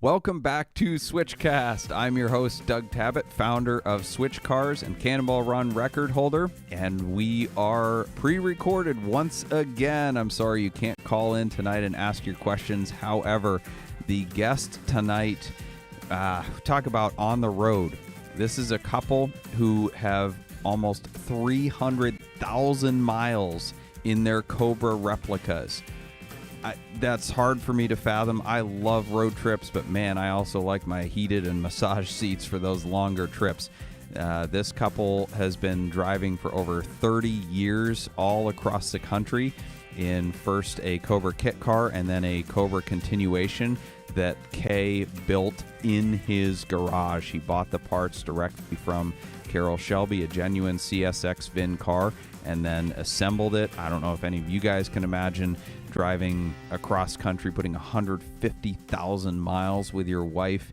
Welcome back to SwitchCast. I'm your host, Doug Tabbitt, founder of Switch Cars and Cannonball Run record holder, and we are pre-recorded once again. I'm sorry you can't call in tonight and ask your questions. However, the guest tonight, talk about on the road. This is a couple who have almost 300,000 miles in their Cobra replicas. That's hard for me to fathom. I love road trips, but man, I also like my heated and massage seats for those longer trips. This couple has been driving for over 30 years all across the country in first a Cobra kit car and then a Cobra continuation that Kei built in his garage. He bought the parts directly from Carroll Shelby, a genuine CSX VIN car, and then assembled it. I don't know if any of you guys can imagine driving across country, putting 150,000 miles with your wife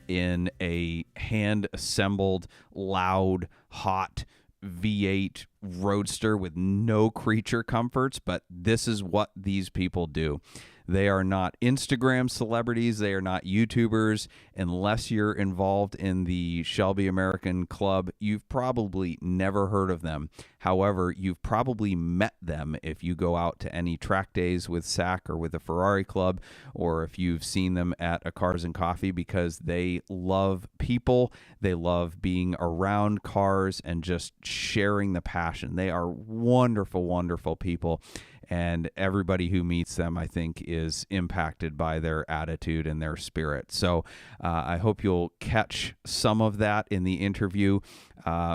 in a hand-assembled, loud, hot V8 Roadster with no creature comforts, but this is what these people do. They are not Instagram celebrities. They are not YouTubers. Unless you're involved in the Shelby American Club, you've probably never heard of them. However, you've probably met them if you go out to any track days with SAC or with the Ferrari Club, or if you've seen them at a Cars and Coffee, because they love people. They love being around cars and just sharing the passion. They are wonderful, wonderful people. And everybody who meets them, I think, is impacted by their attitude and their spirit. So I hope you'll catch some of that in the interview.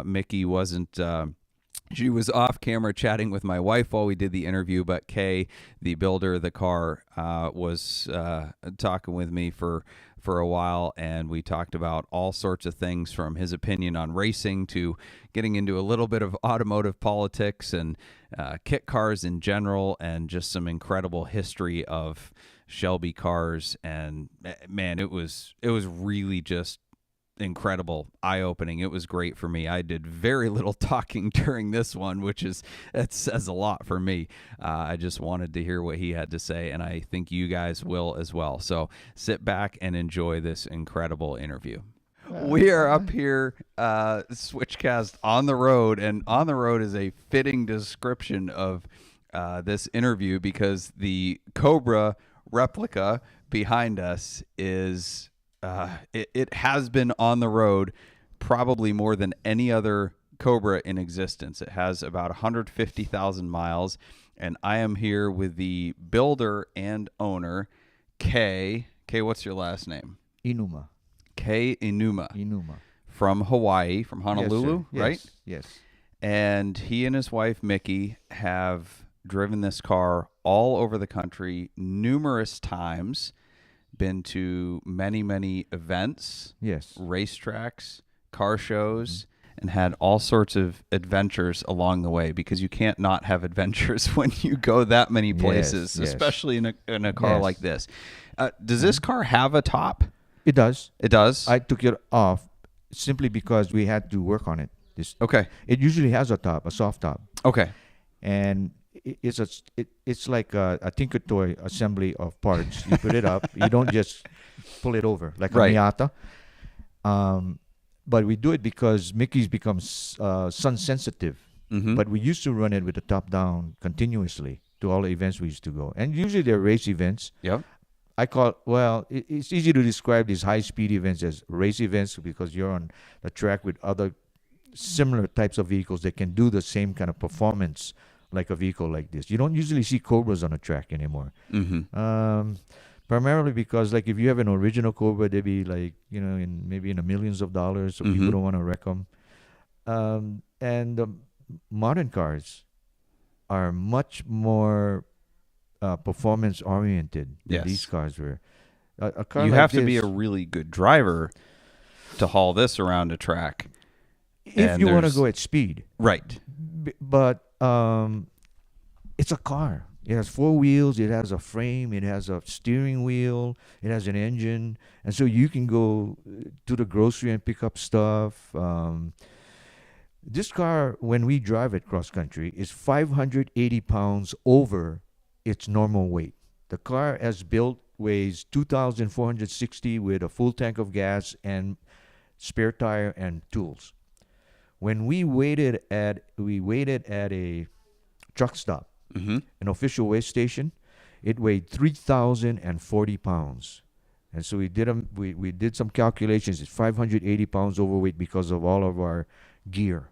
Mickey wasn't... She was off camera chatting with my wife while we did the interview, but Kei, the builder of the car, was talking with me for a while, and we talked about all sorts of things, from his opinion on racing to getting into a little bit of automotive politics and kit cars in general, and just some incredible history of Shelby cars. And man, it was really just incredible, eye-opening. It was great for me. I did very little talking during this one, it says a lot for me. I just wanted to hear what he had to say, and I think you guys will as well. So sit back and enjoy this incredible interview. We are up here, SwitchCast on the road, and on the road is a fitting description of this interview, because the Cobra replica behind us is... It has been on the road probably more than any other Cobra in existence. It has about 150,000 miles, and I am here with the builder and owner, Kei. Kei, what's your last name? Iinuma. Kei Iinuma. Iinuma. From Hawaii, from Honolulu, yes, right? Yes. And he and his wife, Mickey, have driven this car all over the country numerous times. Been to many, many events, yes, racetracks, car shows, and had all sorts of adventures along the way, because you can't not have adventures when you go that many places, yes. especially in a car like this. Does this car have a top? It does. It does? I took it off simply because we had to work on it. Okay. It usually has a top, a soft top. Okay. And it's like a Tinker Toy assembly of parts. You put it up. You don't just pull it over like a Miata. But we do it because Mickey's becomes sun sensitive. Mm-hmm. But we used to run it with the top down continuously to all the events we used to go. And usually they're race events. Yep. It's easy to describe these high-speed events as race events, because you're on the track with other similar types of vehicles that can do the same kind of performance like a vehicle like this. You don't usually see Cobras on a track anymore. Mm-hmm. Primarily because, like, if you have an original Cobra, they'd be like, maybe in the millions of dollars, so people don't want to wreck them. And modern cars are much more performance oriented than these cars were. A car you like have to this, be a really good driver to haul this around a track. If you want to go at speed. Right. But it's a car. It has four wheels. It has a frame. It has a steering wheel. It has an engine. And so you can go to the grocery and pick up stuff. This car, when we drive it cross country, is 580 pounds over its normal weight. The car has built weighs 2,460 with a full tank of gas and spare tire and tools. When we waited at a truck stop, Mm-hmm. an official weigh station, it weighed 3,040 pounds. And so we did some calculations. It's 580 pounds overweight because of all of our gear.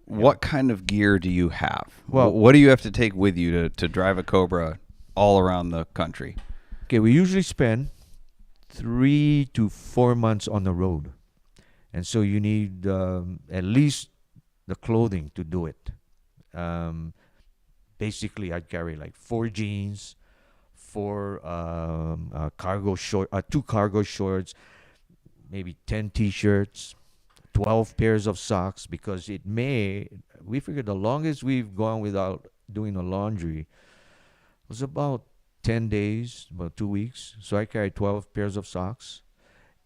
What kind of gear do you have? Well- What do you have to take with you to drive a Cobra all around the country? Okay, we usually spend 3 to 4 months on the road. And so you need at least the clothing to do it. Basically, I'd carry like 4 jeans, 4 2 cargo shorts, maybe 10 t-shirts, 12 pairs of socks, because we figured the longest we've gone without doing the laundry was about 10 days, about 2 weeks. So I carried 12 pairs of socks.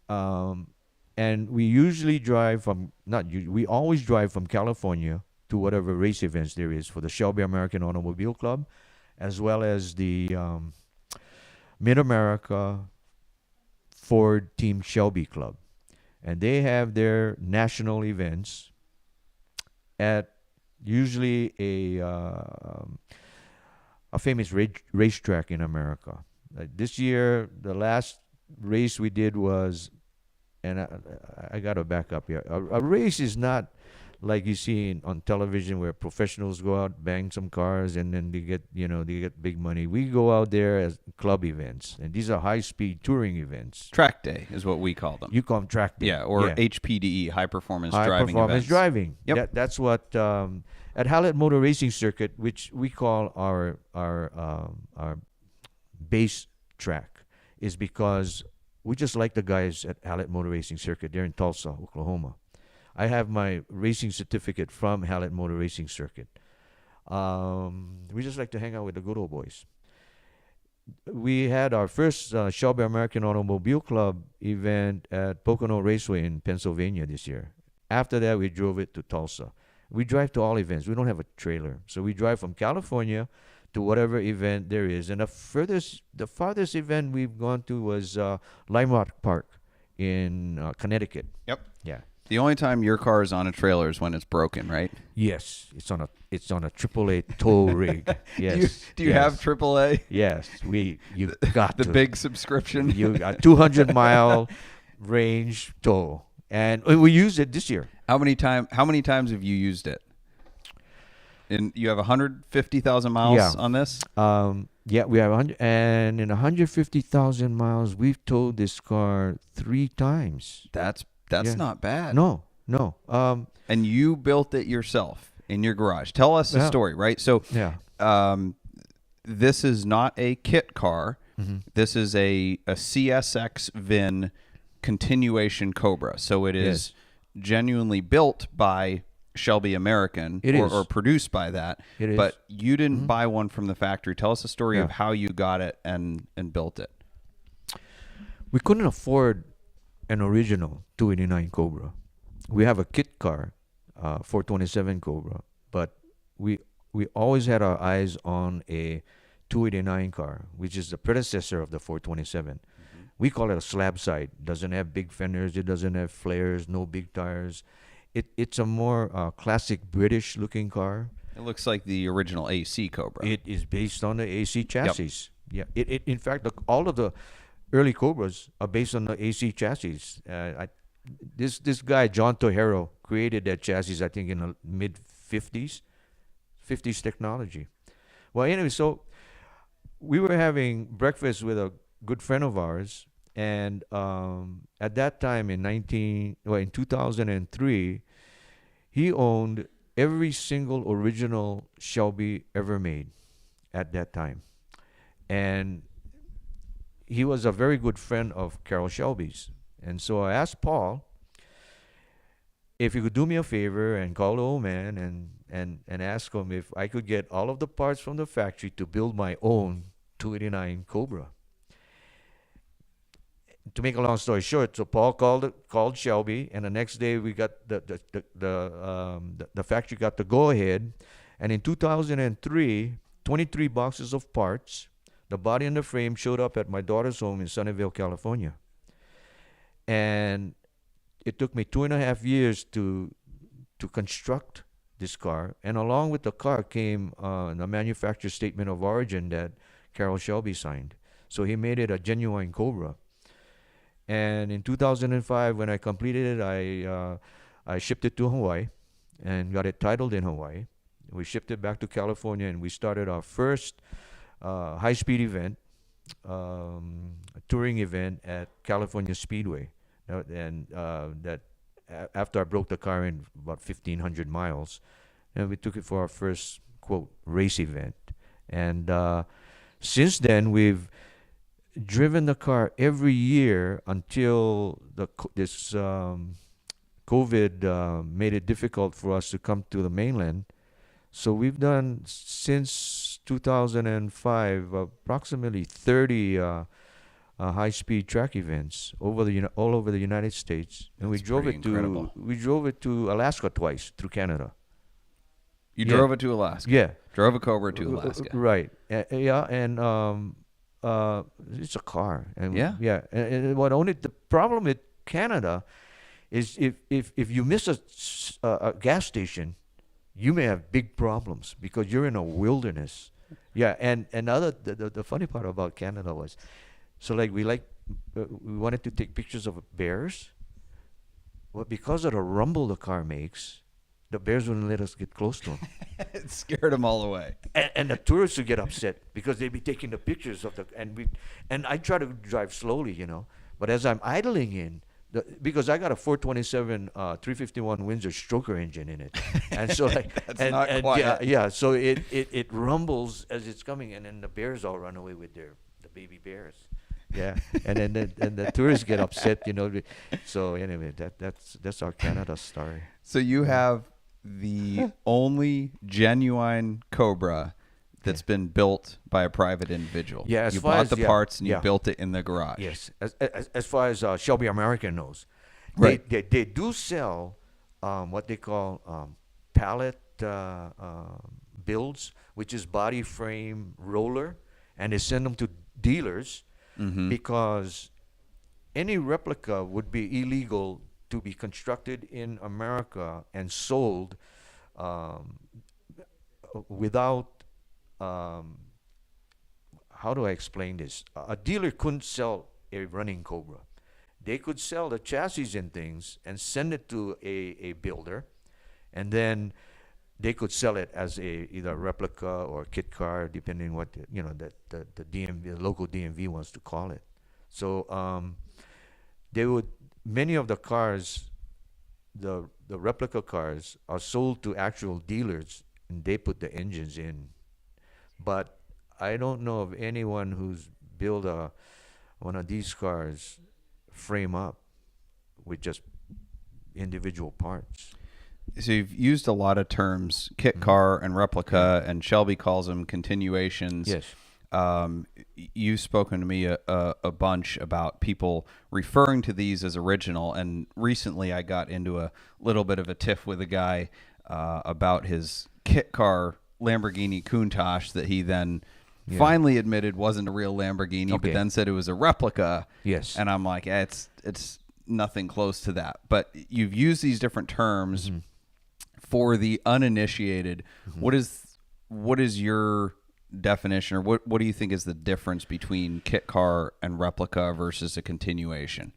And we usually drive we always drive from California to whatever race events there is for the Shelby American Automobile Club, as well as the Mid-America Ford Team Shelby Club. And they have their national events at usually a famous racetrack in America. This year, the last race we did was, and I got to back up here. A race is not like you see on television where professionals go out, bang some cars, and then they get big money. We go out there as club events, and these are high-speed touring events. Track day is what we call them. You call them track day. Yeah, or HPDE, high performance driving high-performance events. driving. Yep. That's what at Hallett Motor Racing Circuit, which we call our base track, is because we just like the guys at Hallett Motor Racing Circuit. They're in Tulsa, Oklahoma. I have my racing certificate from Hallett Motor Racing Circuit. We just like to hang out with the good old boys. We had our first Shelby American Automobile Club event at Pocono Raceway in Pennsylvania this year. After that, we drove it to Tulsa. We drive to all events. We don't have a trailer. So we drive from California to whatever event there is. And the farthest event we've gone to was Lime Rock Park in Connecticut. Yep. Yeah. The only time your car is on a trailer is when it's broken, right? Yes, it's on a AAA tow rig. Yes. Do you have AAA? Yes, you got the big subscription. You got 200-mile range tow, and we used it this year. How many times have you used it? And you have 150,000 miles on this? Yeah, we have 100, and in 150,000 miles, we've towed this car 3 times. That's not bad. No. And you built it yourself in your garage. Tell us the story, right? So, this is not a kit car. Mm-hmm. This is a CSX VIN continuation Cobra. So it is genuinely built by Shelby American or produced by that. It is. But you didn't buy one from the factory. Tell us the story of how you got it and built it. We couldn't afford an original 289 Cobra. We have a kit car, 427 Cobra, but we always had our eyes on a 289 car, which is the predecessor of the 427. Mm-hmm. We call it a slab side. Doesn't have big fenders. It doesn't have flares. No big tires. It's a more classic British looking car. It looks like the original AC Cobra. It is based on the AC chassis. Yep. Yeah. It in fact, all of the early Cobras are based on the AC chassis. This guy John Tohero created that chassis, I think, in the mid 50s technology. Well, anyway, so we were having breakfast with a good friend of ours, and at that time in 2003, he owned every single original Shelby ever made at that time, and he was a very good friend of Carroll Shelby's. And so I asked Paul if he could do me a favor and call the old man and ask him if I could get all of the parts from the factory to build my own 289 Cobra. To make a long story short, so Paul called Shelby, and the next day we got the factory got the go ahead, and in 2003, 23 boxes of parts. The body and the frame showed up at my daughter's home in Sunnyvale, California. And it took me 2.5 years to construct this car. And along with the car came the manufacturer's statement of origin that Carroll Shelby signed. So he made it a genuine Cobra. And in 2005, when I completed it, I shipped it to Hawaii and got it titled in Hawaii. We shipped it back to California, and we started our first high-speed event, a touring event at California Speedway. After I broke the car in about 1,500 miles, and we took it for our first, quote, race event. And since then, we've driven the car every year until this COVID made it difficult for us to come to the mainland. So we've done, since 2005, approximately 30 high-speed track events all over the United States, and we drove it to Alaska twice through Canada. You drove it to Alaska. Yeah, drove a Cobra to Alaska. Right. Yeah, and it's a car. And yeah. And the problem with Canada is if you miss a gas station, you may have big problems because you're in a wilderness. Yeah, and the funny part about Canada was, so like we wanted to take pictures of bears. Well, because of the rumble the car makes, the bears wouldn't let us get close to them. It scared them all away. And the tourists would get upset because they'd be taking the pictures of and I try to drive slowly, but as I'm idling because I got a 427 351 Windsor stroker engine in it, and so that's not quiet. Yeah, so it rumbles as it's coming, and then the bears all run away with the baby bears. Yeah, and then the tourists get upset, So anyway, that's our Canada story. So you have the only genuine Cobra that's been built by a private individual. Yeah, you bought the parts and you built it in the garage. Yes, as far as Shelby American knows, right? They do sell what they call pallet builds, which is body frame roller, and they send them to dealers because any replica would be illegal to be constructed in America and sold without. How do I explain this? A dealer couldn't sell a running Cobra. They could sell the chassis and things and send it to a builder, and then they could sell it as either a replica or a kit car, depending what the DMV, the local DMV wants to call it. So many of the cars, the replica cars, are sold to actual dealers, and they put the engines in. But I don't know of anyone who's built one of these cars frame up with just individual parts. So you've used a lot of terms, kit car and replica, and Shelby calls them continuations. Yes. You've spoken to me a bunch about people referring to these as original, and recently I got into a little bit of a tiff with a guy about his kit car Lamborghini Countach that he then finally admitted wasn't a real Lamborghini, but then said it was a replica. Yes. And I'm like, it's nothing close to that. But you've used these different terms for the uninitiated. What is your definition, or what do you think is the difference between kit car and replica versus a continuation?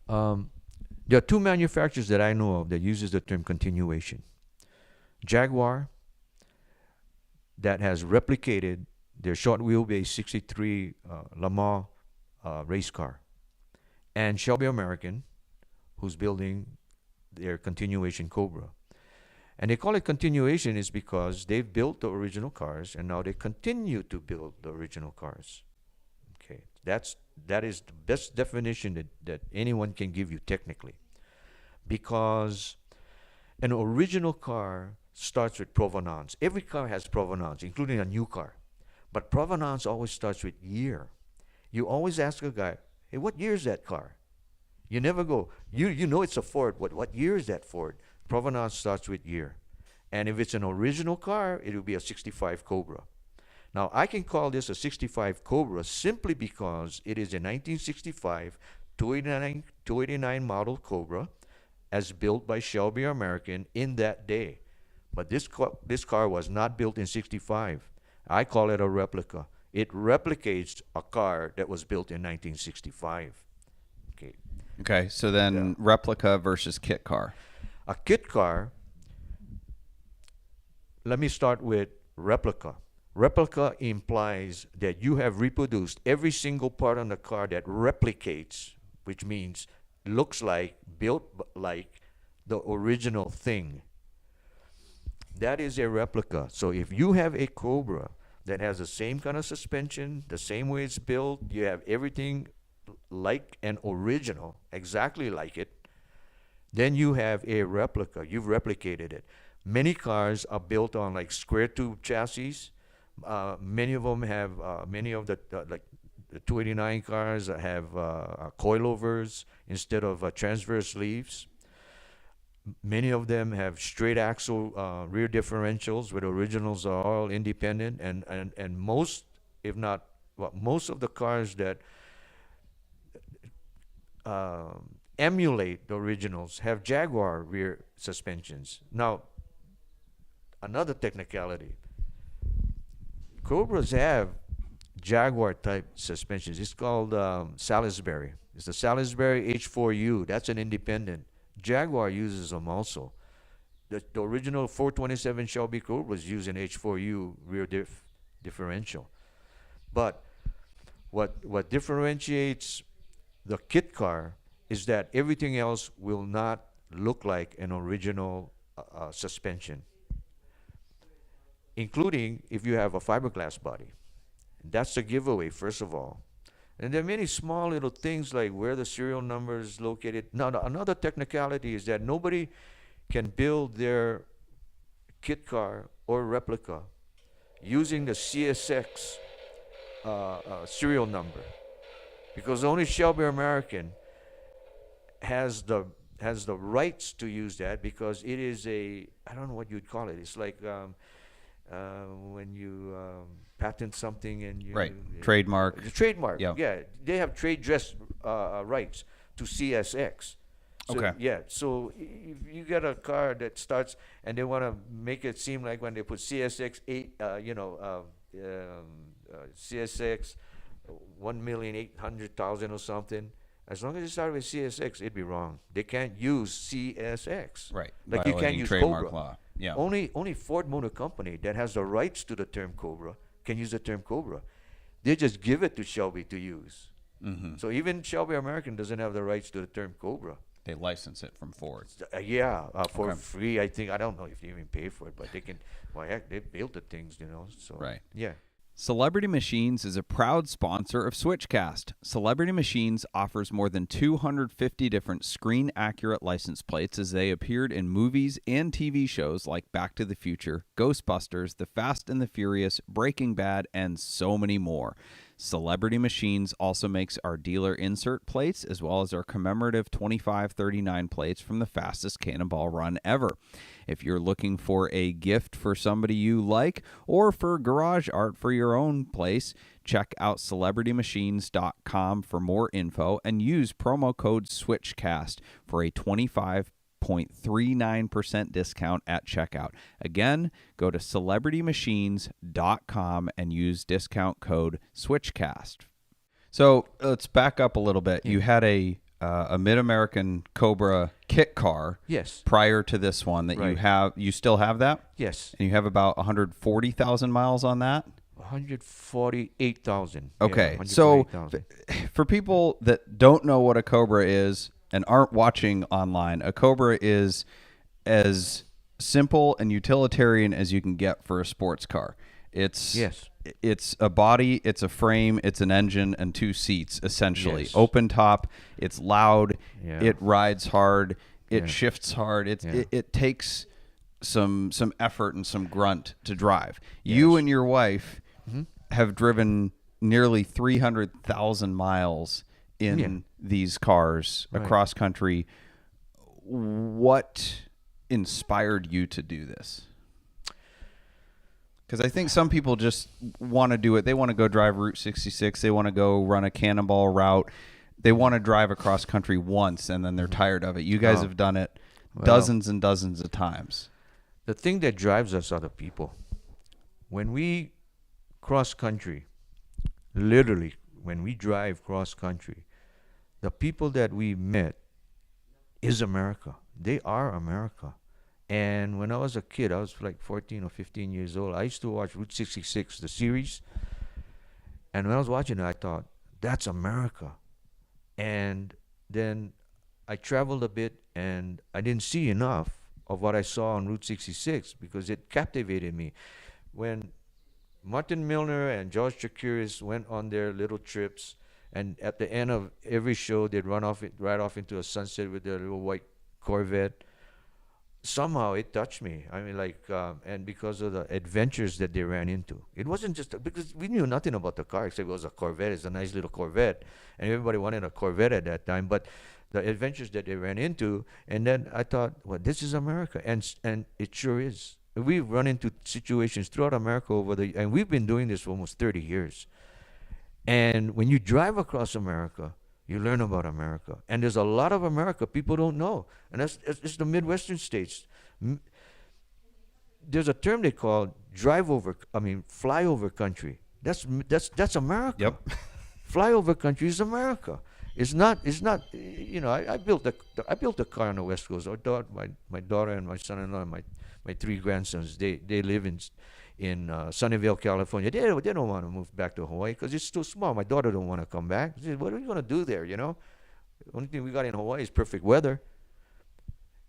There are two manufacturers that I know of that uses the term continuation. Jaguar, that has replicated their short wheelbase 63 Le Mans race car, and Shelby American, who's building their continuation Cobra. And they call it continuation is because they've built the original cars and now they continue to build the original cars. Okay, that is the best definition that anyone can give you technically, because an original car starts with provenance. Every car has provenance, including a new car. But provenance always starts with year. You always ask a guy, hey, what year is that car? You never go, you know it's a Ford. What year is that Ford? Provenance starts with year. And if it's an original car, it will be a 65 Cobra. Now, I can call this a 65 Cobra simply because it is a 1965 289 model Cobra as built by Shelby American in that day. But this car was not built in 65. I call it a replica. It replicates a car that was built in 1965. Okay. Okay, so then replica versus kit car. A kit car, let me start with replica. Replica implies that you have reproduced every single part on the car that replicates, which means looks like, built like the original thing. That is a replica. So if you have a Cobra that has the same kind of suspension, the same way it's built, you have everything like an original, exactly like it, then you have a replica. You've replicated it. Many cars are built on like square tube chassis. Many of them have, many of the 289 cars have coilovers instead of transverse leaves. Many of them have straight axle rear differentials, where the originals are all independent. And most, if not, well, most of the cars that emulate the originals have Jaguar rear suspensions. Now, another technicality. Cobras have Jaguar type suspensions. It's called Salisbury. It's the Salisbury H4U. That's an independent. Jaguar uses them also. The original 427 Shelby Cobras use an H4U rear differential. But what differentiates the kit car is that everything else will not look like an original suspension, including if you have a fiberglass body. That's a giveaway, first of all. And there are many small little things like where the serial number is located. Now, another technicality is that nobody can build their kit car or replica using the CSX serial number, because only Shelby American has the rights to use that, because it is a, I don't know what you'd call it. It's like when you patent something and you Trademark. The trademark. Yeah. Yeah, they have trade dress rights to CSX. So, Okay. Yeah. So if you get a car that starts and they want to make it seem like when they put CSX CSX 1,800,000 or something. As long as it started with CSX, it'd be wrong. They can't use CSX. Right. Like you can't Violating use trademark Cobra. law. Yeah. Only Ford Motor Company that has the rights to the term Cobra can use the term Cobra. They just give it to Shelby to use. Mm-hmm. So even Shelby American doesn't have the rights to the term Cobra. They license it from Ford. For Okay. free. I think, I don't know if they even pay for it, but they can. Well, heck, they built the things, So Right. Yeah. Celebrity Machines is a proud sponsor of SwitchCast. Celebrity Machines offers more than 250 different screen-accurate license plates as they appeared in movies and TV shows like Back to the Future, Ghostbusters, The Fast and the Furious, Breaking Bad, and so many more. Celebrity Machines also makes our dealer insert plates as well as our commemorative 2539 plates from the fastest cannonball run ever. If you're looking for a gift for somebody you like or for garage art for your own place, check out celebritymachines.com for more info and use promo code SwitchCast for a 25.39% discount at checkout. Again, go to celebritymachines.com and use discount code SwitchCast. So let's back up a little bit. You had a Mid-American Cobra kit car Yes. prior to this one that Right. you still have that? Yes. And you have about 140,000 miles on that? 148,000. Okay. Yeah, So 148,000. for people that don't know what a Cobra is and aren't watching online, a Cobra is as simple and utilitarian as you can get for a sports car. It's a body, it's a frame, it's an engine, and two seats, essentially. Yes. Open top, it's loud, Yeah. it rides hard, it Yeah. shifts hard. Yeah. It takes some effort and some grunt to drive. You Yes. and your wife Mhm. have driven nearly 300,000 miles in these cars Right. across country. What inspired you to do this? Because I think some people just want to do it. They want to go drive Route 66. They want to go run a cannonball route. They want to drive across country once, and then they're tired of it. You guys have done it dozens and dozens of times. The thing that drives us are the people. When we cross country, literally, when we drive cross country, the people that we met is America. They are America. And when I was a kid, I was like 14 or 15 years old, I used to watch Route 66, the series. And when I was watching it, I thought, that's America. And then I traveled a bit, and I didn't see enough of what I saw on Route 66 because it captivated me. When Martin Milner and George Chakiris went on their little trips, and at the end of every show, they'd run off right off into a sunset with their little white Corvette. Somehow it touched me. I mean, like, and because of the adventures that they ran into. It wasn't just because we knew nothing about the car except it was a Corvette. It's a nice little Corvette, and everybody wanted a Corvette at that time. But the adventures that they ran into, and then I thought, well, this is America, and it sure is. We've run into situations throughout America and we've been doing this for almost 30 years. And when you drive across America, you learn about America. And there's a lot of America people don't know. And it's the Midwestern states. There's a term they call flyover country. That's America. Yep. Flyover country is America. It's not, I built a car on the West Coast. My daughter and my son-in-law and my three grandsons, they live in Sunnyvale, California. They don't want to move back to Hawaii because it's too small. My daughter don't want to come back. She said, what are you going to do there, The only thing we got in Hawaii is perfect weather.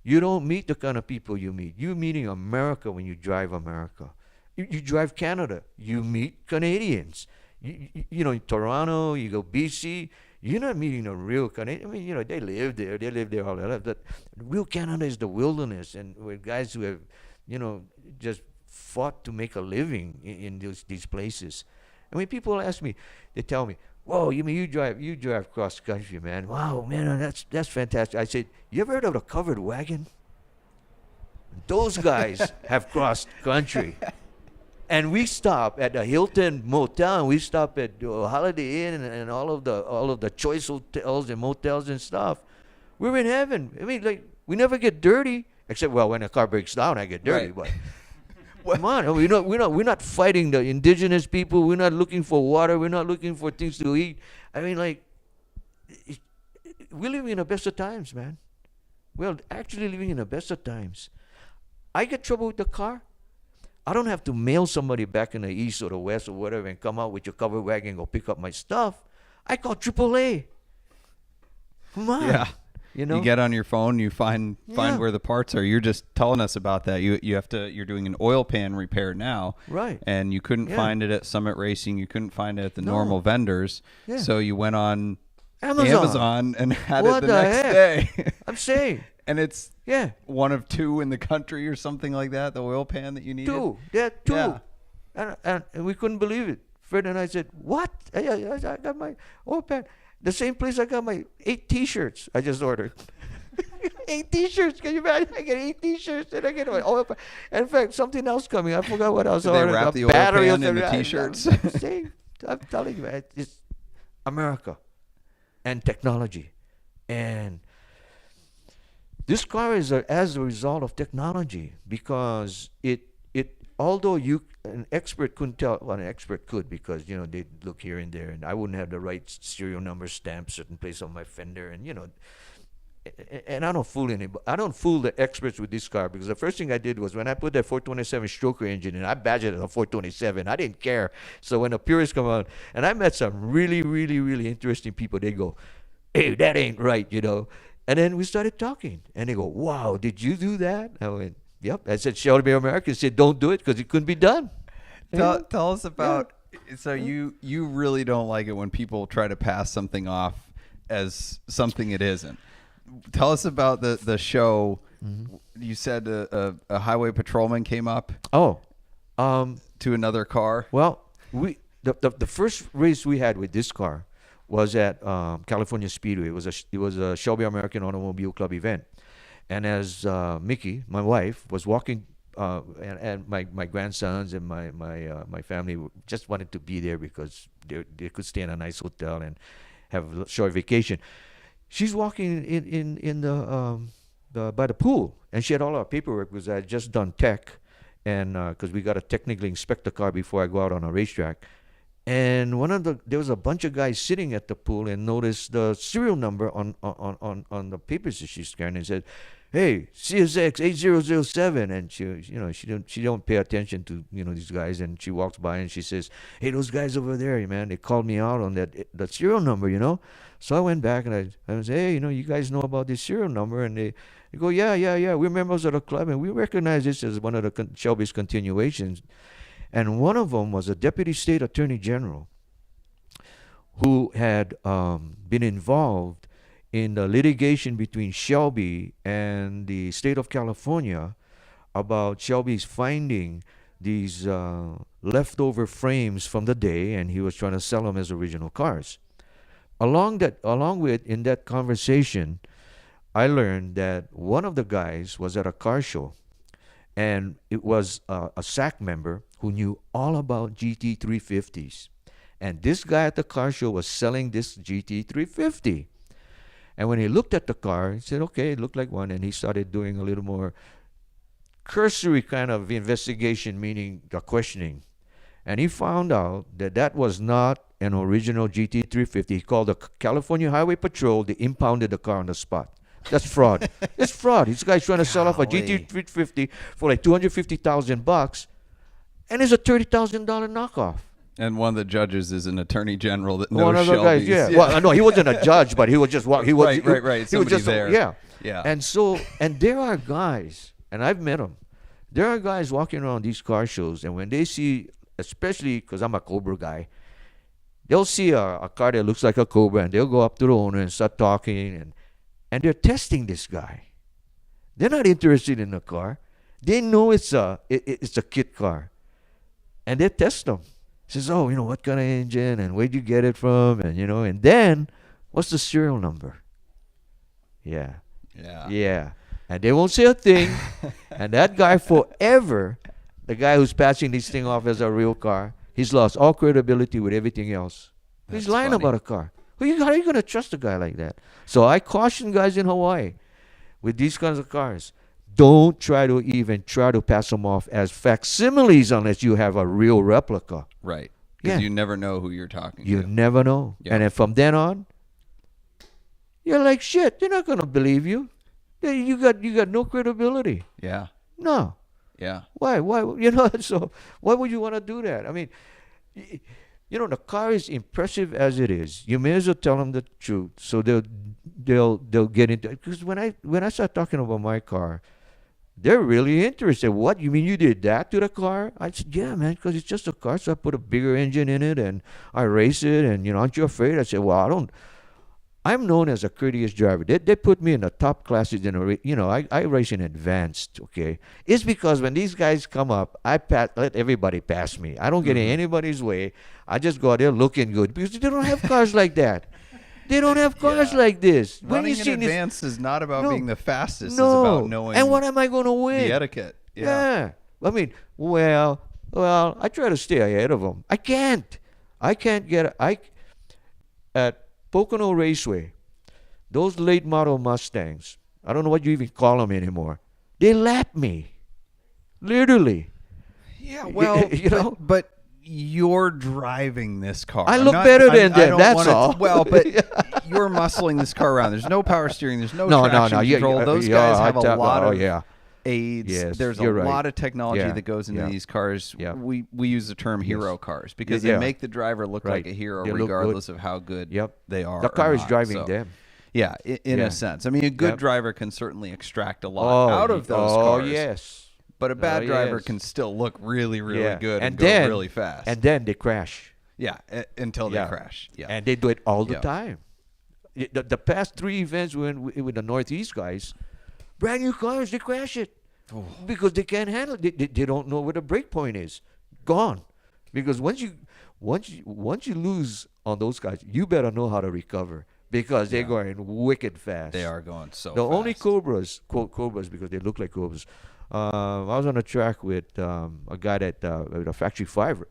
You don't meet the kind of people you meet. You're meeting America when you drive America. You drive Canada. You meet Canadians. In Toronto, you go BC. You're not meeting a real Canadian. I mean, they live there. They live there all their life. But real Canada is the wilderness, and with guys who have, just fought to make a living in these places. And when people ask me, they tell me, "Whoa, you mean you drive cross country, man? Wow, man, that's fantastic." I said, "You ever heard of a covered wagon? Those guys have crossed country." And we stop at the Hilton Motel, and we stop at Holiday Inn and all of the choice hotels and motels and stuff. We're in heaven. I mean, like, we never get dirty, except when a car breaks down, I get dirty. Right. But come on, we're not fighting the indigenous people. We're not looking for water. We're not looking for things to eat. I mean, like, we're living in the best of times, man. We're actually living in the best of times. I get trouble with the car. I don't have to mail somebody back in the east or the west or whatever and come out with your covered wagon and go pick up my stuff. I call AAA. Come on. Yeah. You get on your phone, you find where the parts are. You're just telling us about that. You're doing an oil pan repair now. Right. And you couldn't find it at Summit Racing. You couldn't find it at the normal vendors. Yeah. So you went on Amazon and had it the next day. I'm saying. And it's one of two in the country or something like that, the oil pan that you needed? Two. Yeah. And we couldn't believe it. Fred and I said, what? I got my oil pan. The same place I got my 8 T-shirts I just ordered. 8 T-shirts. Can you imagine? I get 8 T-shirts and I get my oil pan. And in fact, something else coming. I forgot what else I ordered. They wrap the oil pan in the T-shirts? I'm telling you, man, it's America and technology. And this car is as a result of technology because although an expert couldn't tell, well, an expert could because, they'd look here and there and I wouldn't have the right serial number stamped certain place on my fender and, and I don't fool anybody. I don't fool the experts with this car because the first thing I did was when I put that 427 stroker engine in, I badged it a 427. I didn't care. So when the purists come out, and I met some really, really, really interesting people, they go, hey, that ain't right, And then we started talking, and they go, wow, did you do that? I went, yep. I said, Shelby American said, don't do it because it couldn't be done. Tell us about, so you really don't like it when people try to pass something off as something it isn't. Tell us about the show. Mm-hmm. You said a highway patrolman came up to another car. Well, the first race we had with this car was at California Speedway. It was a Shelby American Automobile Club event. And as Mickey, my wife, was walking and my grandsons and my family just wanted to be there because they could stay in a nice hotel and have a short vacation. She's walking in the by the pool, and she had all our paperwork because I had just done tech, and because we got to technically inspect the car before I go out on a racetrack. And there was a bunch of guys sitting at the pool and noticed the serial number on the papers that she's carrying and said, "Hey, CSX 8007." And she don't pay attention to these guys, and she walks by and she says, "Hey, those guys over there, man, they called me out on that serial number." So I went back and I said, "Hey, you guys know about this serial number?" And they go, "Yeah, we're members of the club and we recognize this as one of the Shelby's continuations." And one of them was a deputy state attorney general who had been involved in the litigation between Shelby and the state of California about Shelby's finding these leftover frames from the day, and he was trying to sell them as original cars. In that conversation, I learned that one of the guys was at a car show, and it was a SAC member who knew all about GT350s. And this guy at the car show was selling this GT350. And when he looked at the car, he said, "Okay, it looked like one." And he started doing a little more cursory kind of investigation, meaning the questioning. And he found out that that was not an original GT350. He called the California Highway Patrol. They impounded the car on the spot. That's fraud. It's fraud. This guy's trying to sell off a GT350 for like $250,000, and it's a $30,000 knockoff. And one of the judges is an attorney general that knows One of the Shelby's. guys, yeah. Well, no, he wasn't a judge, but he was just He was right. He was just there. Yeah. And there are guys, and I've met them. There are guys walking around these car shows, and when they see, especially because I'm a Cobra guy, they'll see a car that looks like a Cobra, and they'll go up to the owner and start talking, and they're testing this guy. They're not interested in the car. They know it's a kit car, and they test them. Says, "Oh, what kind of engine, and where'd you get it from, and then what's the serial number?" Yeah. And they won't say a thing. And that guy forever, the guy who's passing this thing off as a real car, he's lost all credibility with everything else. He's lying funny. about a car. How are you going to trust a guy like that? So I caution guys in Hawaii with these kinds of cars. Don't try to pass them off as facsimiles unless you have a real replica. Right. Because you never know who you're talking to. You never know. Yeah. And then from then on, you're like, shit, they're not going to believe you. You got no credibility. Yeah. No. Yeah. Why? So why would you want to do that? I mean, the car is impressive as it is. You may as well tell them the truth, so they'll get into it. Because when I start talking about my car, they're really interested. What, you mean you did that to the car? I said, yeah, man, because it's just a car, so I put a bigger engine in it and I race it, and aren't you afraid? I said, well, I'm known as a courteous driver. They put me in the top classes I race in advanced, okay? It's because when these guys come up, I let everybody pass me. I don't get in anybody's way. I just go out there looking good because they don't have cars like that. They don't have cars like this. Running in advance is not about being the fastest. It's No. about knowing And what am I going to win? the etiquette. Yeah. I mean, well, I try to stay ahead of them. I can't get at Pocono Raceway, those late model Mustangs, I don't know what you even call them anymore. They lap me. Literally. Yeah, well, but you're driving this car. I look better than them, that's all. Well, but you're muscling this car around. There's no power steering. There's no traction control. Those guys have a lot of aids. Yes, there's a lot of technology that goes into these cars. Yeah. We use the term hero cars because they make the driver look like a hero regardless of how good they are. The car is driving them. Yeah, in a sense. I mean, a good driver can certainly extract a lot out of those cars. Oh, yes. But a bad driver can still look really, really good and go really fast. And then they crash. Yeah, until they crash. Yeah. And they do it all the time. The past 3 events with the Northeast guys, brand new cars, they crash it. Because they can't handle it. They don't know where the brake point is. Gone. Because once you lose on those guys, you better know how to recover. Because they're going wicked fast. They are going so fast. The only Cobras, quote Cobras because they look like Cobras, I was on a track with a guy that with a Factory 5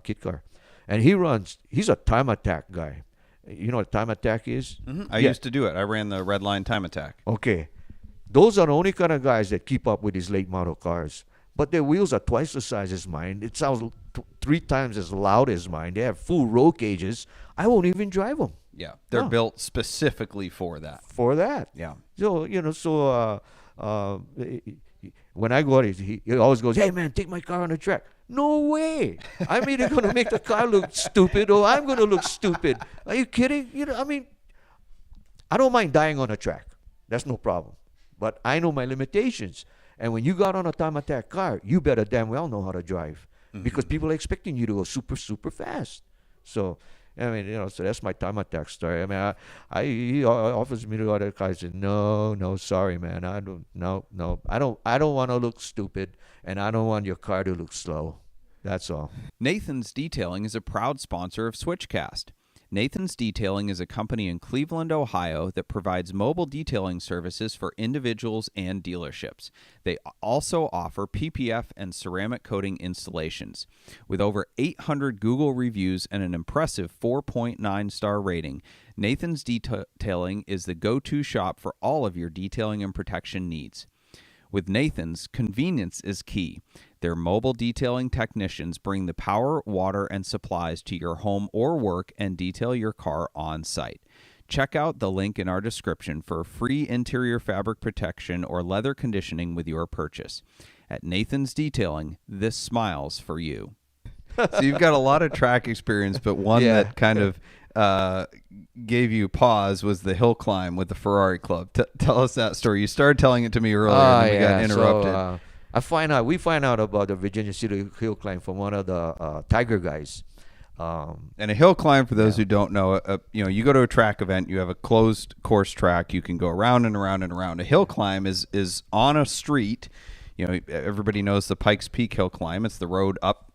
kit car, and he's a time attack guy. You know what time attack is? I used to do it. I ran the red line time attack. Okay. Those are the only kind of guys that keep up with these late model cars. But their wheels are twice the size as mine. It sounds 3 times as loud as mine. They have full roll cages. I won't even drive them. Yeah, they're built specifically for that. For that. Yeah. So, when I go out, he always goes, "Hey, man, take my car on the track." No way. I'm either going to make the car look stupid or I'm going to look stupid. Are you kidding? I don't mind dying on a track. That's no problem. But I know my limitations. And when you got on a time attack car, you better damn well know how to drive. Because people are expecting you to go super, super fast. So, so that's my time attack story. He offers me to other guys. I said, no, sorry, man. I don't want to look stupid, and I don't want your car to look slow. That's all. Nathan's Detailing is a proud sponsor of SwitchCast. Nathan's Detailing is a company in Cleveland, Ohio that provides mobile detailing services for individuals and dealerships. They also offer PPF and ceramic coating installations. With over 800 Google reviews and an impressive 4.9 star rating, Nathan's Detailing is the go-to shop for all of your detailing and protection needs. With Nathan's, convenience is key. Their mobile detailing technicians bring the power, water, and supplies to your home or work and detail your car on site. Check out the link in our description for free interior fabric protection or leather conditioning with your purchase. At Nathan's Detailing, this smiles for you. So you've got a lot of track experience, but one that kind of gave you pause was the hill climb with the Ferrari Club. Tell us that story. You started telling it to me earlier, and we got interrupted. So, we find out about the Virginia City hill climb from one of the Tiger guys. And a hill climb, for those who don't know, you go to a track event, you have a closed course track, you can go around and around and around. A hill climb is on a street. Everybody knows the Pikes Peak hill climb. It's the road up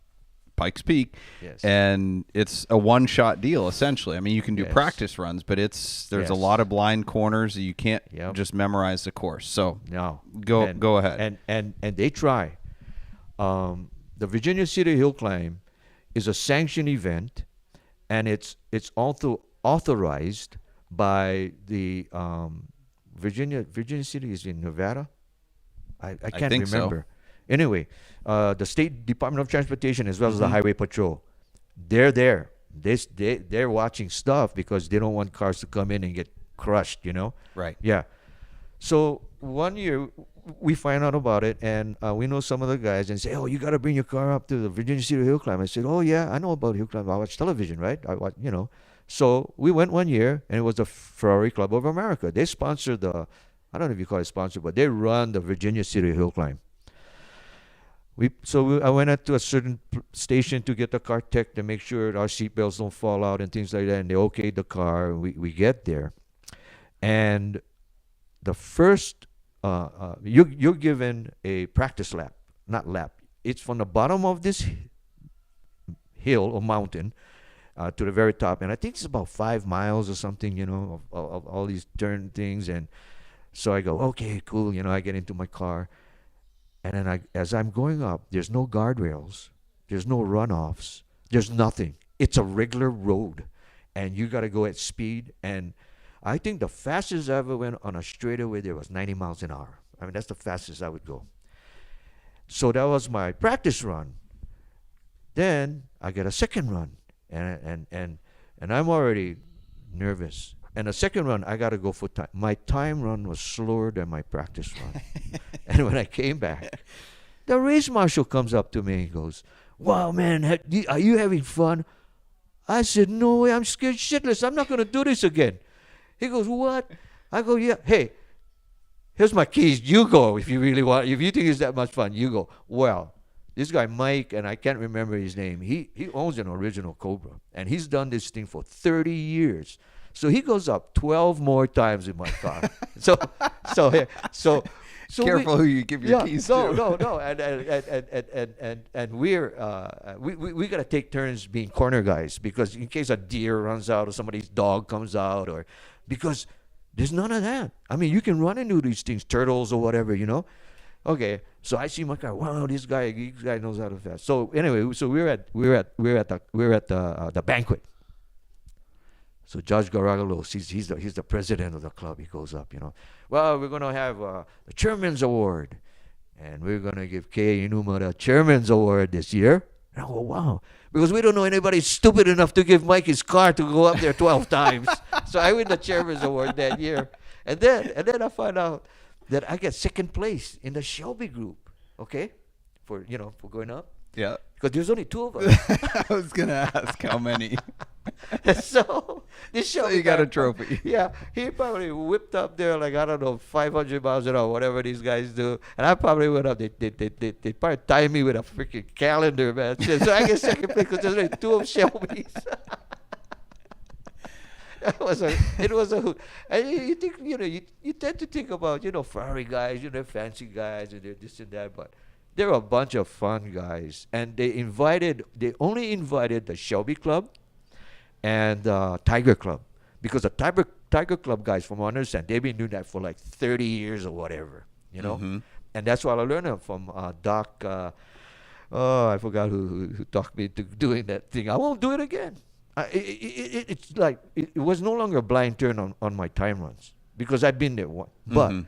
Pikes Peak, and it's a one-shot deal essentially. I mean, you can do practice runs, but there's a lot of blind corners. You can't just memorize the course. So go ahead. And they try. The Virginia City Hill Climb is a sanctioned event, and it's also authorized by the Virginia City is in Nevada. I can't remember. So. Anyway, the State Department of Transportation as well as the Highway Patrol, they're there. They're watching stuff because they don't want cars to come in and get crushed, Right. Yeah. So one year we find out about it, and we know some of the guys and say, "Oh, you got to bring your car up to the Virginia City Hill Climb." I said, "Oh yeah, I know about hill climb. I watch television, right? I watch, So we went one year, and it was the Ferrari Club of America. They sponsored I don't know if you call it sponsor, but they run the Virginia City Hill Climb. I went out to a certain station to get the car checked to make sure our seatbelts don't fall out and things like that. And they okayed the car. We get there, and the first you're given a practice lap, not lap. It's from the bottom of this hill or mountain to the very top, and I think it's about 5 miles or something, of all these turn things. And so I go, okay, cool. I get into my car. And then as I'm going up, there's no guardrails, there's no runoffs, there's nothing. It's a regular road, and you got to go at speed. And I think the fastest I ever went on a straightaway there was 90 miles an hour. I mean, that's the fastest I would go. So that was my practice run. Then I get a second run, and I'm already nervous. And the second run, I got to go for time. My time run was slower than my practice run. And when I came back, the race marshal comes up to me and goes, "Wow, man, are you having fun?" I said, "No way, I'm scared shitless. I'm not going to do this again." He goes, "What?" I go, "Yeah. Hey, here's my keys. You go if you really want. If you think it's that much fun, you go." Well, this guy, Mike, and I can't remember his name, he owns an original Cobra, and he's done this thing for 30 years. So he goes up 12 more times in my car. So careful who you give your keys to. No. And we gotta take turns being corner guys, because in case a deer runs out or somebody's dog comes out, or because there's none of that. I mean, you can run into these things, turtles or whatever, Okay, so I see my car. Wow, this guy knows how to fast. So anyway, so we're at the banquet. So Judge Garagalo, he's the president of the club. He goes up, Well, we're gonna have the chairman's award, and we're gonna give Kei Iinuma the chairman's award this year. And I go, wow, because we don't know anybody stupid enough to give Mike his car to go up there 12 times. So I win the chairman's award that year, and then I find out that I get second place in the Shelby group. Okay, for going up. Yeah. Because there's only two of us. I was gonna ask how many. So this So Shelby you got guy, a trophy. yeah, he probably whipped up there like, I don't know, 500 miles an hour, whatever these guys do, and I probably went up. They probably tied me with a freaking calendar, man. So I get second place because there's only two of Shelby's. It was a hoot. And you think, you tend to think about, Ferrari guys, fancy guys, and this and that, but they're a bunch of fun guys, and they only invited the Shelby Club and Tiger Club, because the Tiger Club guys, from what I understand, they've been doing that for like 30 years or whatever, Mm-hmm. and that's what I learned from Doc. I forgot who talked me into doing that thing. I won't do it again. It's like it was no longer a blind turn on my time runs, because I've been there once, but. Mm-hmm.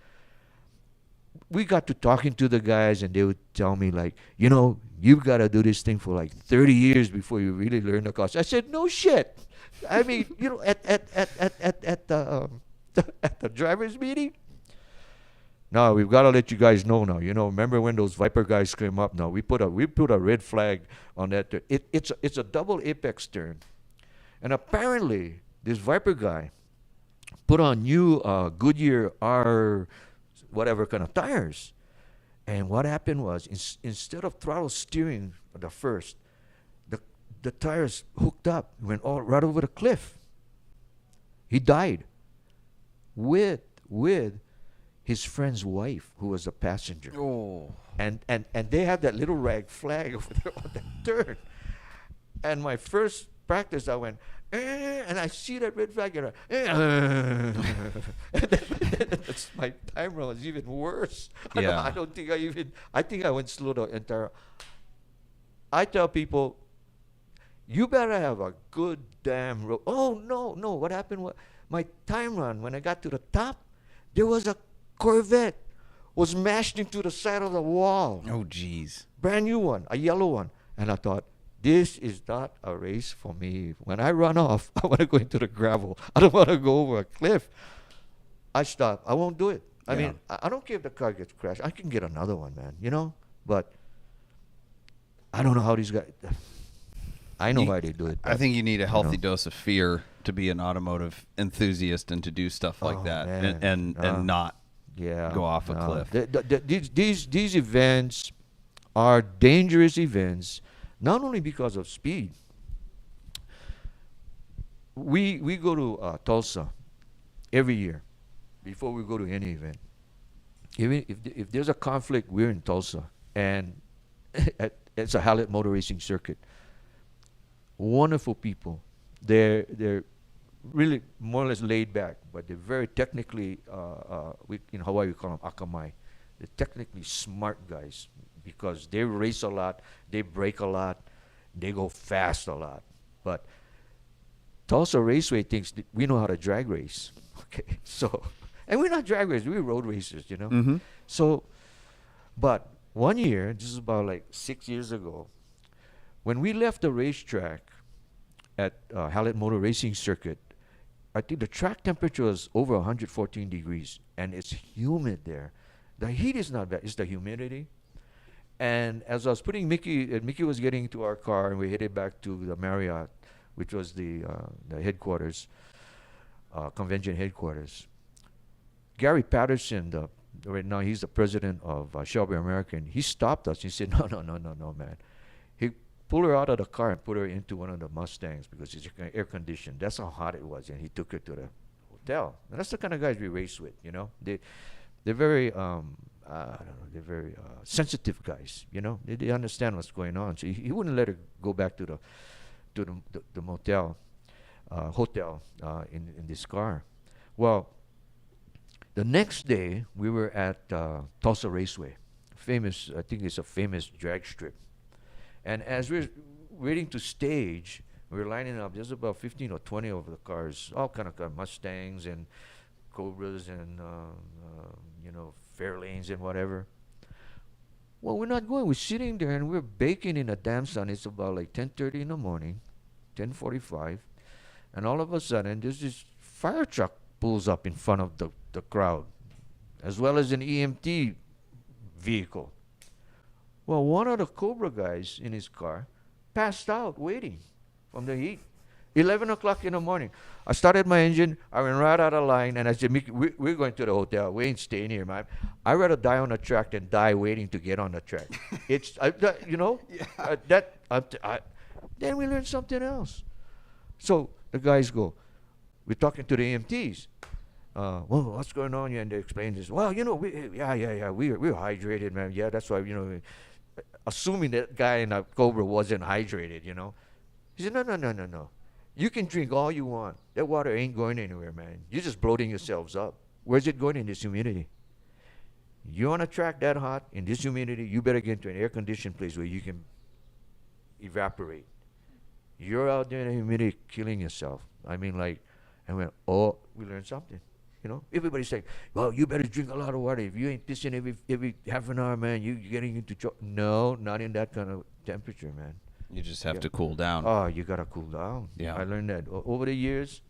We got to talking to the guys, and they would tell me like, you've got to do this thing for like 30 years before you really learn the course. I said, no shit. I mean, at the at the drivers' meeting. No, we've got to let you guys know now. Remember when those Viper guys came up? No, we put a red flag on that turn. It's a double apex turn, and apparently this Viper guy put on new Goodyear R whatever kind of tires. And what happened was, instead of throttle steering the first, the tires hooked up, went all right over the cliff. He died with his friend's wife, who was a passenger. Oh. And they had that little rag flag over there on that turn. And my first practice, I went, and I see that red flag, and that's my time run was even worse. Yeah. I think I went slow the entire. I tell people, you better have a good damn road. Oh, no, what happened was, my time run, when I got to the top, there was a Corvette was mashed into the side of the wall. Oh, geez. Brand new one, a yellow one. And I thought, this is not a race for me. When I run off, I want to go into the gravel. I don't want to go over a cliff. I stop. I won't do it. I mean, I don't care if the car gets crashed. I can get another one, man, But I don't know how these guys... I know why they do it. I think you need a healthy dose of fear to be an automotive enthusiast and to do stuff like that, and not go off a cliff. These events are dangerous events, not only because of speed. We go to Tulsa every year before we go to any event. Even if there's a conflict, we're in Tulsa, and it's a Hallett motor racing circuit. Wonderful people. They're really more or less laid back, but they're very technically, in Hawaii we call them akamai. They're technically smart guys because they race a lot, they brake a lot, they go fast a lot. But Tulsa Raceway thinks that we know how to drag race. Okay, so, and we're not drag racers, we're road racers, Mm-hmm. So, but one year, this is about like 6 years ago, when we left the racetrack at Hallett Motor Racing Circuit, I think the track temperature was over 114 degrees, and it's humid there. The heat is not bad, it's the humidity. And as I was putting Mickey was getting into our car, and we headed back to the Marriott, which was the headquarters, convention headquarters. Gary Patterson, right now he's the president of Shelby American, he stopped us. He said, no, man. He pulled her out of the car and put her into one of the Mustangs because it's air conditioned. That's how hot it was, and he took her to the hotel. And that's the kind of guys we race with, They're very, I don't know, they're very sensitive guys, They understand what's going on. So he wouldn't let her go back to the motel, hotel in this car. Well, the next day we were at Tulsa Raceway, famous. I think it's a famous drag strip. And as we're waiting to stage, we're lining up. There's about 15 or 20 of the cars, all kind of cars, Mustangs and Cobras and Fairlanes and whatever. Well, we're not going. We're sitting there and we're baking in the damn sun. It's about like 10:30 in the morning, 10:45, and all of a sudden there's this fire truck pulls up in front of the crowd, as well as an EMT vehicle. Well, one of the Cobra guys in his car passed out waiting from the heat. 11 o'clock in the morning. I started my engine. I went right out of line, and I said, Mickey, we're going to the hotel. We ain't staying here, man. I'd rather die on the track than die waiting to get on the track. It's, then we learned something else. So the guys go, we're talking to the EMTs. Well, what's going on here? And they explain this. Well, we're hydrated, man. Yeah, that's why, assuming that guy in the Cobra wasn't hydrated, He said, no. You can drink all you want. That water ain't going anywhere, man. You're just bloating yourselves up. Where's it going in this humidity? You're on a track that hot, in this humidity, you better get into an air-conditioned place where you can evaporate. You're out there in the humidity killing yourself. I mean, we learned something. Everybody's saying, well, you better drink a lot of water. If you ain't pissing every half an hour, man, you're getting into trouble. No, not in that kind of temperature, man. You just have to cool down. Oh, you got to cool down. Yeah. I learned that over the years.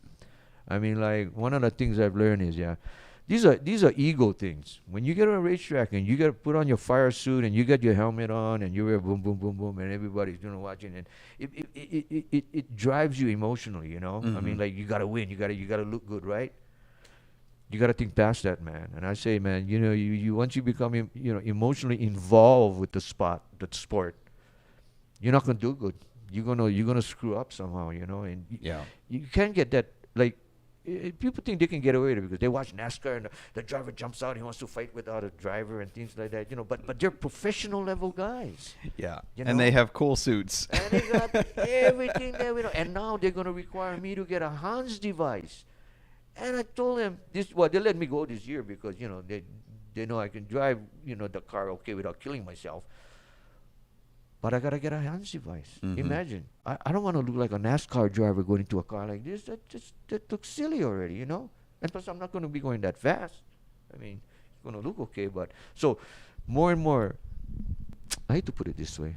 I mean, one of the things I've learned is, these are ego things. When you get on a racetrack and you got to put on your fire suit and you got your helmet on and you wear boom, boom, boom, boom, and everybody's watching, and it drives you emotionally, Mm-hmm. I mean, you got to win. You got to look good, right? You got to think past that, man. And I say, man, you once you become emotionally involved with the sport, you're not gonna do good. You're gonna screw up somehow, And you can't get that. People think they can get away with it because they watch NASCAR and the driver jumps out, he wants to fight without a driver and things like that, But they're professional level guys. Yeah. And they have cool suits. And they got everything there. And now they're gonna require me to get a Hans device. And I told them this. Well, they let me go this year because they know I can drive the car okay without killing myself. But I got to get a Hans device. Mm-hmm. Imagine. I don't want to look like a NASCAR driver going into a car like this. That looks silly already, And plus, I'm not going to be going that fast. I mean, it's going to look okay. But so more and more, I hate to put it this way,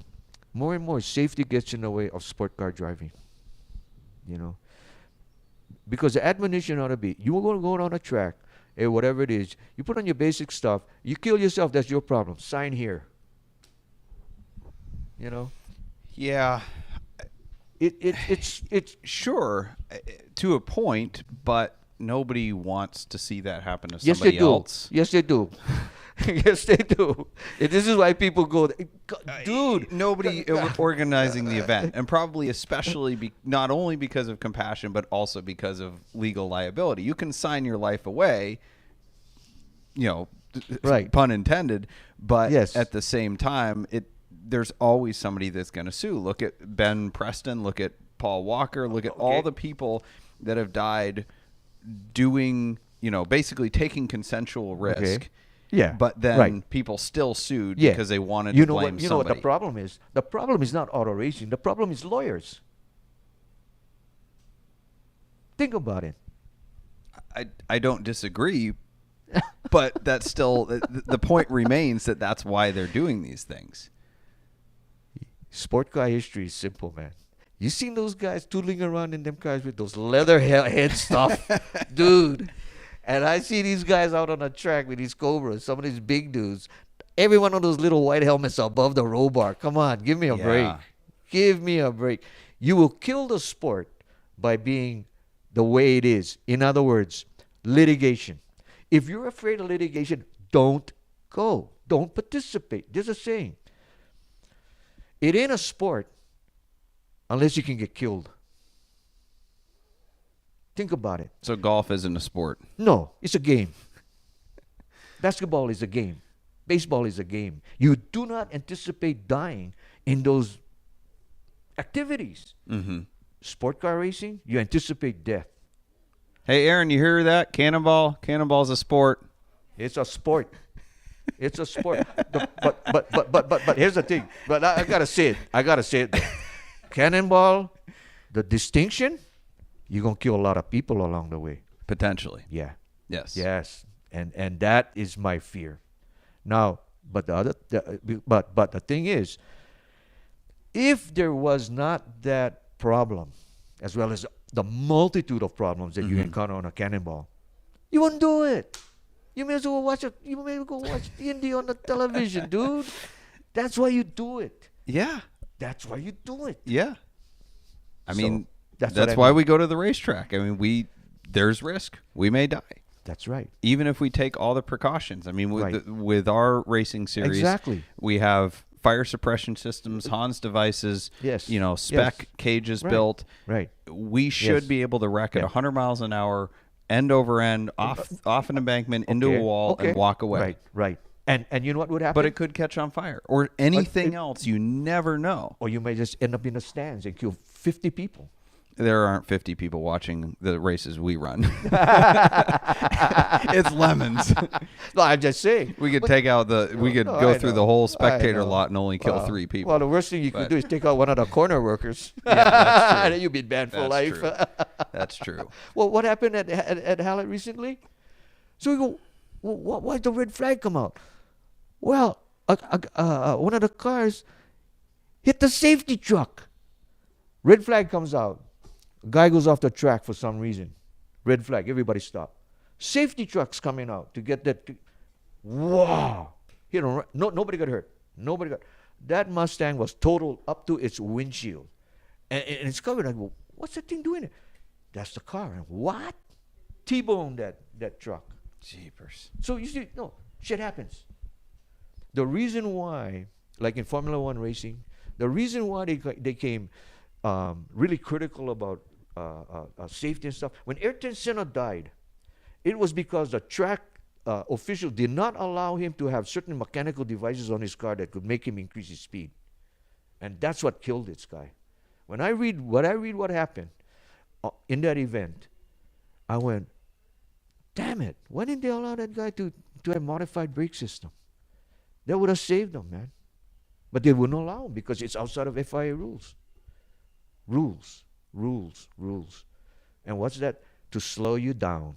more and more safety gets in the way of sport car driving, Because the admonition ought to be, you're going to go on a track, whatever it is, you put on your basic stuff, you kill yourself, that's your problem. Sign here. Yeah, it's sure to a point, but nobody wants to see that happen to somebody else. Yes, they do. Yes, they do. This is why people go, dude. Nobody organizing the event, and probably especially not only because of compassion, but also because of legal liability. You can sign your life away, right? Pun intended. But yes. At the same time, there's always somebody that's going to sue. Look at Ben Preston. Look at Paul Walker. Look at all the people that have died doing, basically taking consensual risk. Okay. Yeah. But then people still sued because they wanted to blame somebody. You know what the problem is? The problem is not auto racing. The problem is lawyers. Think about it. I don't disagree, but that's still the point remains that's why they're doing these things. Sport car history is simple, man. You seen those guys tootling around in them cars with those leather head stuff? Dude. And I see these guys out on the track with these Cobras, some of these big dudes. Every one of those little white helmets above the roll bar. Come on, give me a break. Give me a break. You will kill the sport by being the way it is. In other words, litigation. If you're afraid of litigation, don't go. Don't participate. There's a saying. It ain't a sport unless you can get killed. Think about it. So golf isn't a sport? No, it's a game. Basketball is a game. Baseball is a game. You do not anticipate dying in those activities. Mm-hmm. Sport car racing, you anticipate death. Hey, Aaron, you hear that? Cannonball? Cannonball's a sport. It's a sport. It's a sport. But here's the thing. But I gotta say it. Though. Cannonball, the distinction, you're gonna kill a lot of people along the way. Potentially. Yeah. Yes. Yes. And that is my fear. Now, but the thing is, if there was not that problem, as well as the multitude of problems that you encounter on a cannonball, you wouldn't do it. You may as well watch it. You may as well go watch Indy on the television, dude. That's why you do it. Yeah. That's why you do it. Yeah. I mean, that's why we go to the racetrack. I mean, there's risk. We may die. That's right. Even if we take all the precautions. I mean, with our racing series, exactly, we have fire suppression systems, Hans devices, yes, spec cages built. Right. We should be able to wreck at 100 miles an hour, end over end, off an embankment, into a wall, and walk away. Right. And you know what would happen? But it could catch on fire. Or anything else. You never know. Or you may just end up in the stands and kill 50 people. There aren't 50 people watching the races we run. It's lemons. No, I'm just saying. We could go through the whole spectator lot and only kill 3 people. Well, the worst thing you could do is take out one of the corner workers. Yeah, that's true. And you've been banned for life. True. That's true. Well, what happened at Hallett recently? So we go, why did the red flag come out? Well, one of the cars hit the safety truck. Red flag comes out. A guy goes off the track for some reason. Red flag. Everybody stop. Safety truck's coming out to get that. Wow. Nobody got hurt. That Mustang was totaled up to its windshield. And it's covered. I go, what's that thing doing? That's the car. And what? T-boned that truck. Jeepers. So you see, shit happens. The reason why, like in Formula One racing, the reason why they came really critical about safety and stuff. When Ayrton Senna died, it was because the track official did not allow him to have certain mechanical devices on his car that could make him increase his speed. And that's what killed this guy. When I read what happened in that event, I went, damn it, why didn't they allow that guy to have a modified brake system? That would have saved him, man. But they wouldn't allow him because it's outside of FIA rules. Rules. And what's that? To slow you down.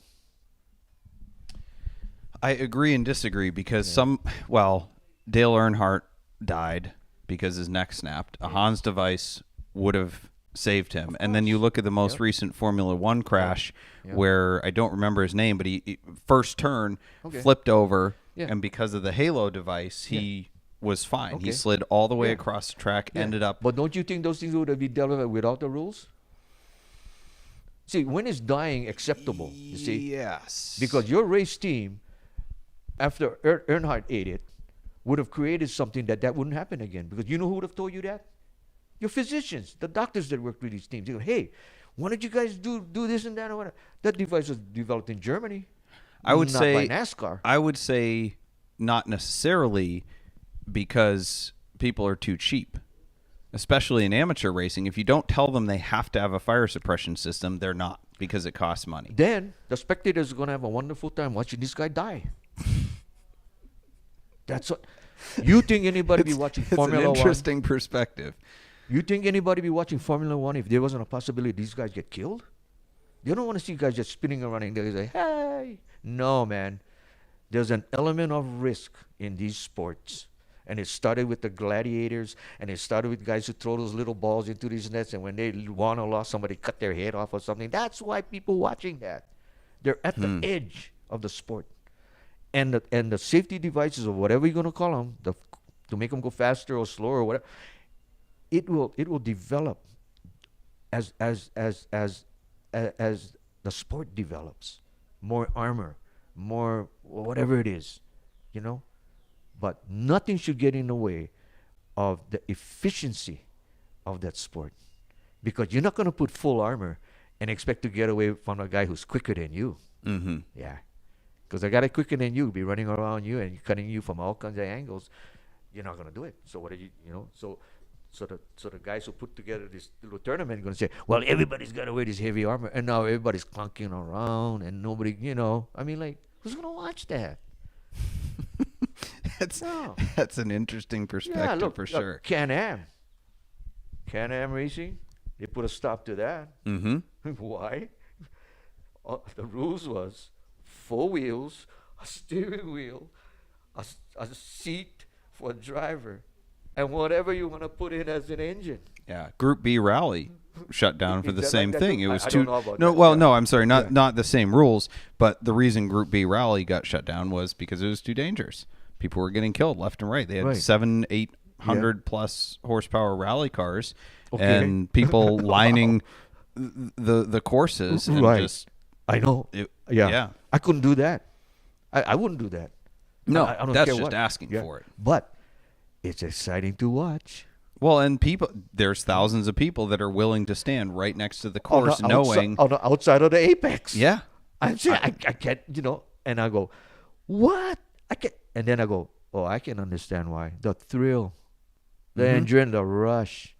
I agree and disagree because Dale Earnhardt died because his neck snapped. A Hans device would have saved him. And then you look at the most recent Formula One crash where I don't remember his name, but he first turn flipped over, and because of the halo device, he was fine. Okay. He slid all the way across the track, ended up. But don't you think those things would have been dealt with without the rules? See, when is dying acceptable? You see? Yes. Because your race team, after Earnhardt ate it, would have created something that wouldn't happen again. Because you know who would have told you that? Your physicians, the doctors that work with these teams. They go, hey, why don't you guys do this and that or whatever? That device was developed in Germany. Not by NASCAR. I would say not necessarily because people are too cheap. Especially in amateur racing, if you don't tell them they have to have a fire suppression system, they're not, because it costs money. Then the spectators are going to have a wonderful time watching this guy die. That's what you think. Anybody be watching Formula One? It's an interesting perspective. You think anybody be watching Formula One if there wasn't a possibility these guys get killed? They don't want to see guys just spinning around and they say, "Hey!" No, man. There's an element of risk in these sports. And it started with the gladiators, and it started with guys who throw those little balls into these nets, and when they won or lost, somebody cut their head off or something. That's why people watching that. They're at the edge of the sport. And the safety devices, or whatever you're going to call them, to make them go faster or slower or whatever, it will develop as the sport develops. More armor, more whatever it is, But nothing should get in the way of the efficiency of that sport. Because you're not going to put full armor and expect to get away from a guy who's quicker than you. Mm-hmm. Yeah. Because a guy that's quicker than you will be running around you and cutting you from all kinds of angles. You're not going to do it. So what are you, So the guys who put together this little tournament are going to say, well, everybody's got to wear this heavy armor. And now everybody's clunking around and nobody, who's going to watch that? That's No. that's an interesting Yeah, perspective look, for sure. Can-Am Racing, they put a stop to that. Mm-hmm. Why? The rules was 4 wheels, a steering wheel, a seat for a driver, and whatever you want to put in as an engine. Yeah, Group B Rally shut down for Is the that same like that thing. too? It was I too. don't know about No, that. well, Yeah. no, I'm sorry, Yeah. not the same rules, but the reason Group B Rally got shut down was because it was too dangerous. People were getting killed left and right. They had Right. 700-800 plus horsepower rally cars, Okay. and people lining the courses and Right. just I know. yeah. Yeah. I couldn't do that. I wouldn't do that. No, I don't that's care just what. asking Yeah. for it. But it's exciting to watch. Well, and there's thousands of people that are willing to stand right next to the course, knowing. On the outside of the apex. Yeah. I'm saying I can't, and I go, what? I can't. And then I go, oh, I can understand why. The thrill, the adrenaline, the rush.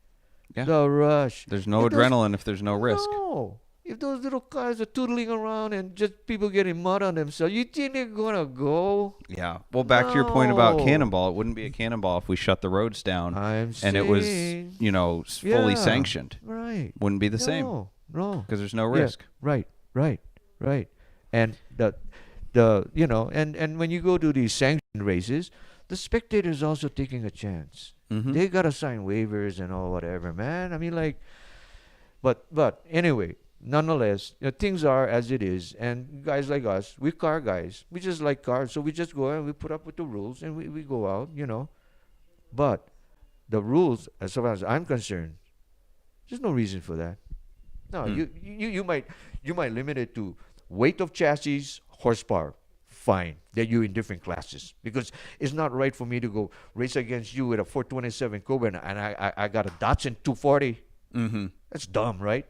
Yeah. The rush. There's no If those- adrenaline if there's no risk. No. If those little cars are tootling around and just people getting mud on themselves, you think they're going to go? Yeah. Well, back to your point about No. Cannonball, it wouldn't be a cannonball if we shut the roads down I'm and it was, saying. fully Yeah. sanctioned. Right. Wouldn't be the same No. because there's no Yeah, risk. Right. And and when you go to these sanctioned races, the spectators also taking a chance. Mhm. They gotta sign waivers and all whatever, man. I mean, like, but anyway, nonetheless, things are as it is. And guys like us, we car guys, we just like cars, so we just go and we put up with the rules and we go out, But the rules, as far as I'm concerned, there's no reason for that. No, you might limit it to weight of chassis, horsepower. Fine, then you're in different classes because it's not right for me to go race against you with a 427 Cobra and I got a Datsun 240. Mm-hmm. That's dumb, right?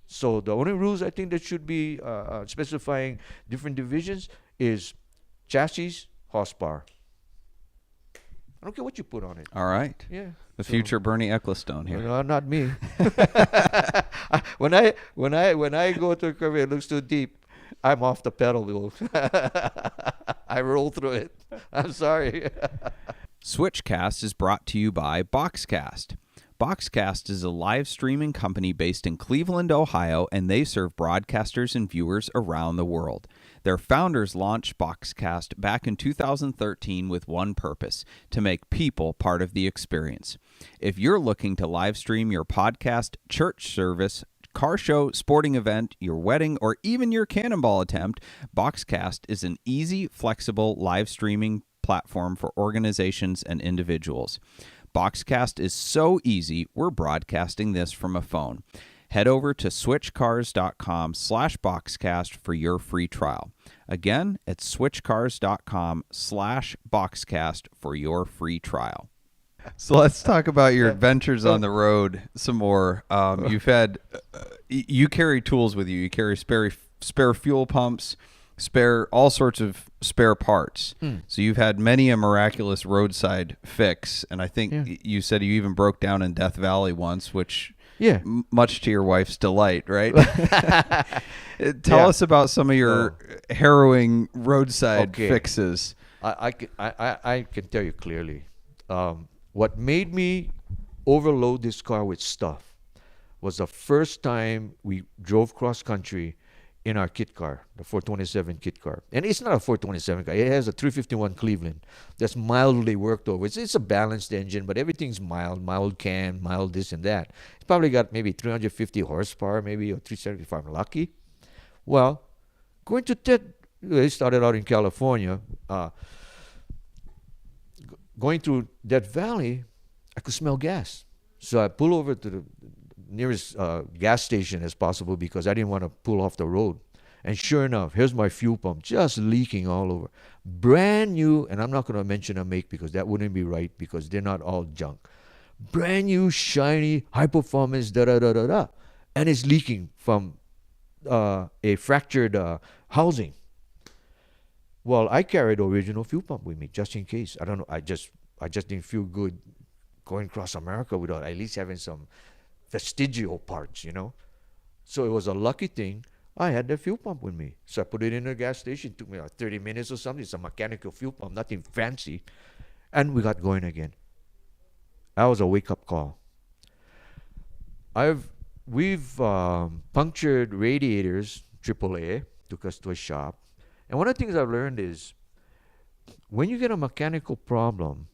So the only rules I think that should be specifying different divisions is chassis, horsepower. I don't care what you put on it. All right. Yeah. The So- future Bernie Ecclestone here. No, not me. when I go to a curve, it looks too deep. I'm off the pedal wheel. I roll through it. I'm sorry. SwitchCast is brought to you by Boxcast. Boxcast is a live streaming company based in Cleveland, Ohio, and they serve broadcasters and viewers around the world. Their founders launched Boxcast back in 2013 with one purpose: to make people part of the experience. If you're looking to live stream your podcast, church service, car show, sporting event, your wedding, or even your cannonball attempt, Boxcast is an easy, flexible live streaming platform for organizations and individuals. Boxcast is so easy, we're broadcasting this from a phone. Head over to switchcars.com/boxcast for your free trial. Again, it's switchcars.com/boxcast for your free trial. So let's talk about your adventures on the road some more. You've had, you carry tools with you. You carry spare fuel pumps, all sorts of spare parts. So you've had many a miraculous roadside fix. And I think you said you even broke down in Death Valley once, which much to your wife's delight, right? Tell us about some of your harrowing roadside fixes. I can tell you clearly. What made me overload this car with stuff was the first time we drove cross country in our kit car, the 427 kit car. And it's not a 427 car. It has a 351 Cleveland that's mildly worked over. It's a balanced engine, but everything's mild cam, mild this and that. It's probably got maybe 350 horsepower, maybe, or 370 if I'm lucky. Well, going to it started out in California. Going through that valley, I could smell gas. So I pull over to the nearest gas station as possible because I didn't want to pull off the road. And sure enough, here's my fuel pump just leaking all over. Brand new, and I'm not going to mention a make because that wouldn't be right because they're not all junk. Brand new, shiny, high performance, da-da-da-da-da. And it's leaking from a fractured housing. Well, I carried the original fuel pump with me just in case. I don't know. I just didn't feel good going across America without at least having some vestigial parts, So it was a lucky thing. I had the fuel pump with me. So I put it in a gas station. It took me like 30 minutes or something. It's a mechanical fuel pump, nothing fancy. And we got going again. That was a wake-up call. We've punctured radiators, AAA, took us to a shop. And one of the things I've learned is when you get a mechanical problem,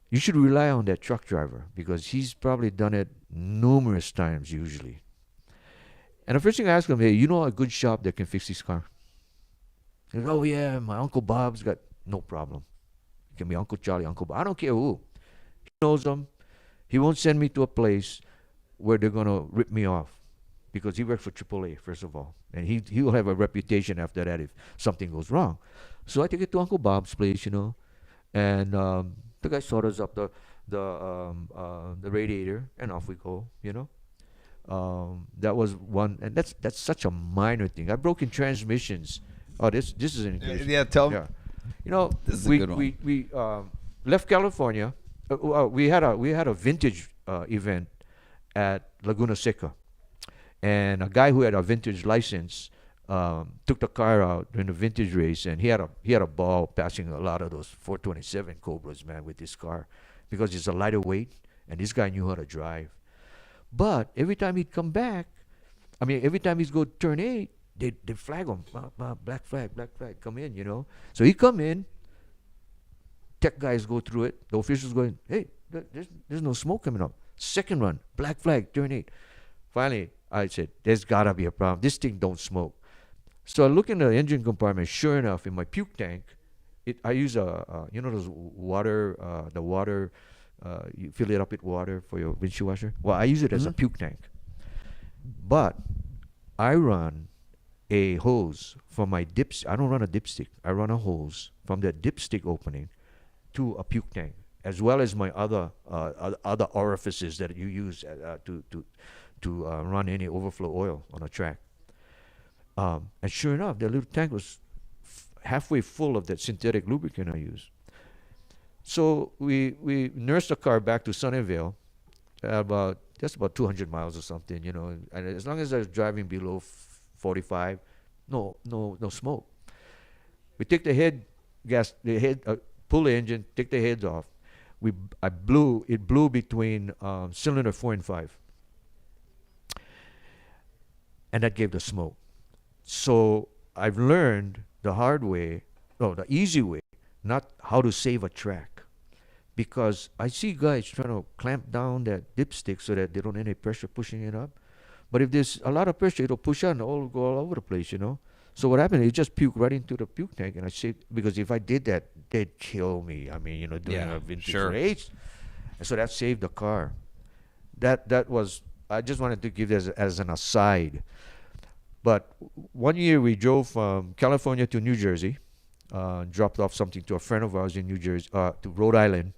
you should rely on that truck driver because he's probably done it numerous times usually. And the first thing I ask him, hey, you know a good shop that can fix this car? He goes, oh yeah, my Uncle Bob's got no problem. It can be Uncle Charlie, Uncle Bob. I don't care who. He knows them. He won't send me to a place where they're going to rip me off because he works for AAA, first of all. And he will have a reputation after that if something goes wrong. So I take it to Uncle Bob's place, and the guy solders up the radiator, and off we go, That was one, and that's such a minor thing. I've broken transmissions. Oh, this is an increase. Yeah, tell me. Yeah. This is a good one. We left California. We had a vintage event at Laguna Seca, and a guy who had a vintage license took the car out during the vintage race, and he had a ball passing a lot of those 427 Cobras, man, with this car, because it's a lighter weight, and this guy knew how to drive. But every time he'd come back, every time he'd go turn 8, they'd flag him, black flag, come in, So he'd come in, tech guys go through it, the officials going, hey, there's no smoke coming up. Second run, black flag, turn 8. Finally, I said, there's gotta be a problem. This thing don't smoke. So I look in the engine compartment. Sure enough, in my puke tank, I use those water, you fill it up with water for your windshield washer. Well, I use it as a puke tank. But I run a hose from my I don't run a dipstick. I run a hose from the dipstick opening to a puke tank, as well as my other orifices that you use to run any overflow oil on a track. And sure enough, the little tank was halfway full of that synthetic lubricant I use. So we nursed the car back to Sunnyvale, about 200 miles or something, And as long as I was driving below 45, no smoke. We take pull the engine, take the heads off. It blew between cylinder 4 and 5, and that gave the smoke. So I've learned the easy way, not how to save a track, because I see guys trying to clamp down that dipstick so that they don't have any pressure pushing it up. But if there's a lot of pressure, it'll push out and it'll go all over the place, So what happened? It just puked right into the puke tank, and I saved, because if I did that, they'd kill me. Doing a vintage race. And so that saved the car. That was, I just wanted to give this as an aside. But one year we drove from California to New Jersey, dropped off something to a friend of ours in New Jersey, to Rhode Island.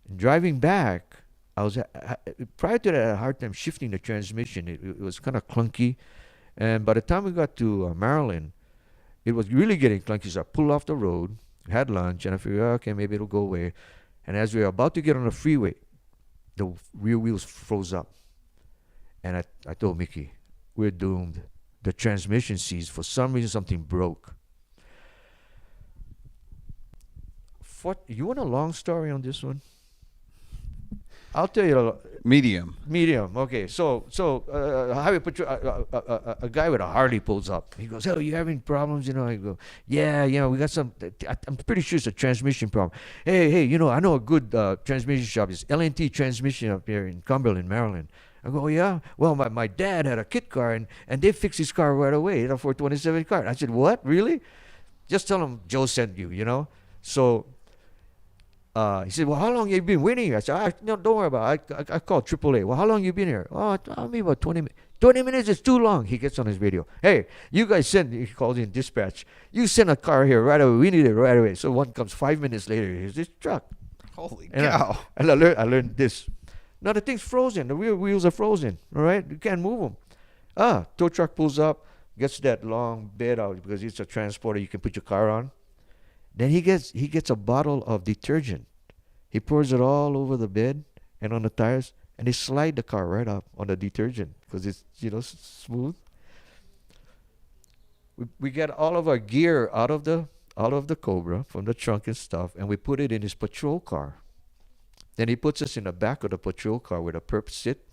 And driving back, prior to that, I had a hard time shifting the transmission. It was kind of clunky. And by the time we got to Maryland, it was really getting clunky. So I pulled off the road, had lunch, and I figured, okay, maybe it'll go away. And as we were about to get on the freeway, the rear wheels froze up. And I told Mickey, we're doomed. The transmission seized. For some reason, something broke. You want a long story on this one? I'll tell you. Medium. Okay. So highway patrol, a guy with a Harley pulls up. He goes, "Oh, you having problems?" I go, "Yeah, we got some. I'm pretty sure it's a transmission problem. Hey, I know a good transmission shop. It's L&T Transmission up here in Cumberland, Maryland." I go, "Oh, yeah? Well, my dad had a kit car, and they fixed his car right away. A 427 car." I said, "What? Really? Just tell him Joe sent you, So he said, "Well, how long have you been waiting here?" I said, "No, don't worry about it. I called AAA. Well, how long you been here?" "Oh, maybe about 20 minutes. 20 minutes is too long." He gets on his radio. "Hey, you guys he calls in dispatch. You send a car here right away. We need it right away." So one comes 5 minutes later. Here's this truck. Holy And cow. I learned this. Now the thing's frozen. The rear wheels are frozen. All right, you can't move them. Tow truck pulls up, gets that long bed out because it's a transporter you can put your car on. Then he gets a bottle of detergent. He pours it all over the bed and on the tires, and they slide the car right up on the detergent because it's smooth. We get all of our gear out of the Cobra from the trunk and stuff, and we put it in his patrol car. Then he puts us in the back of the patrol car with a perp sit,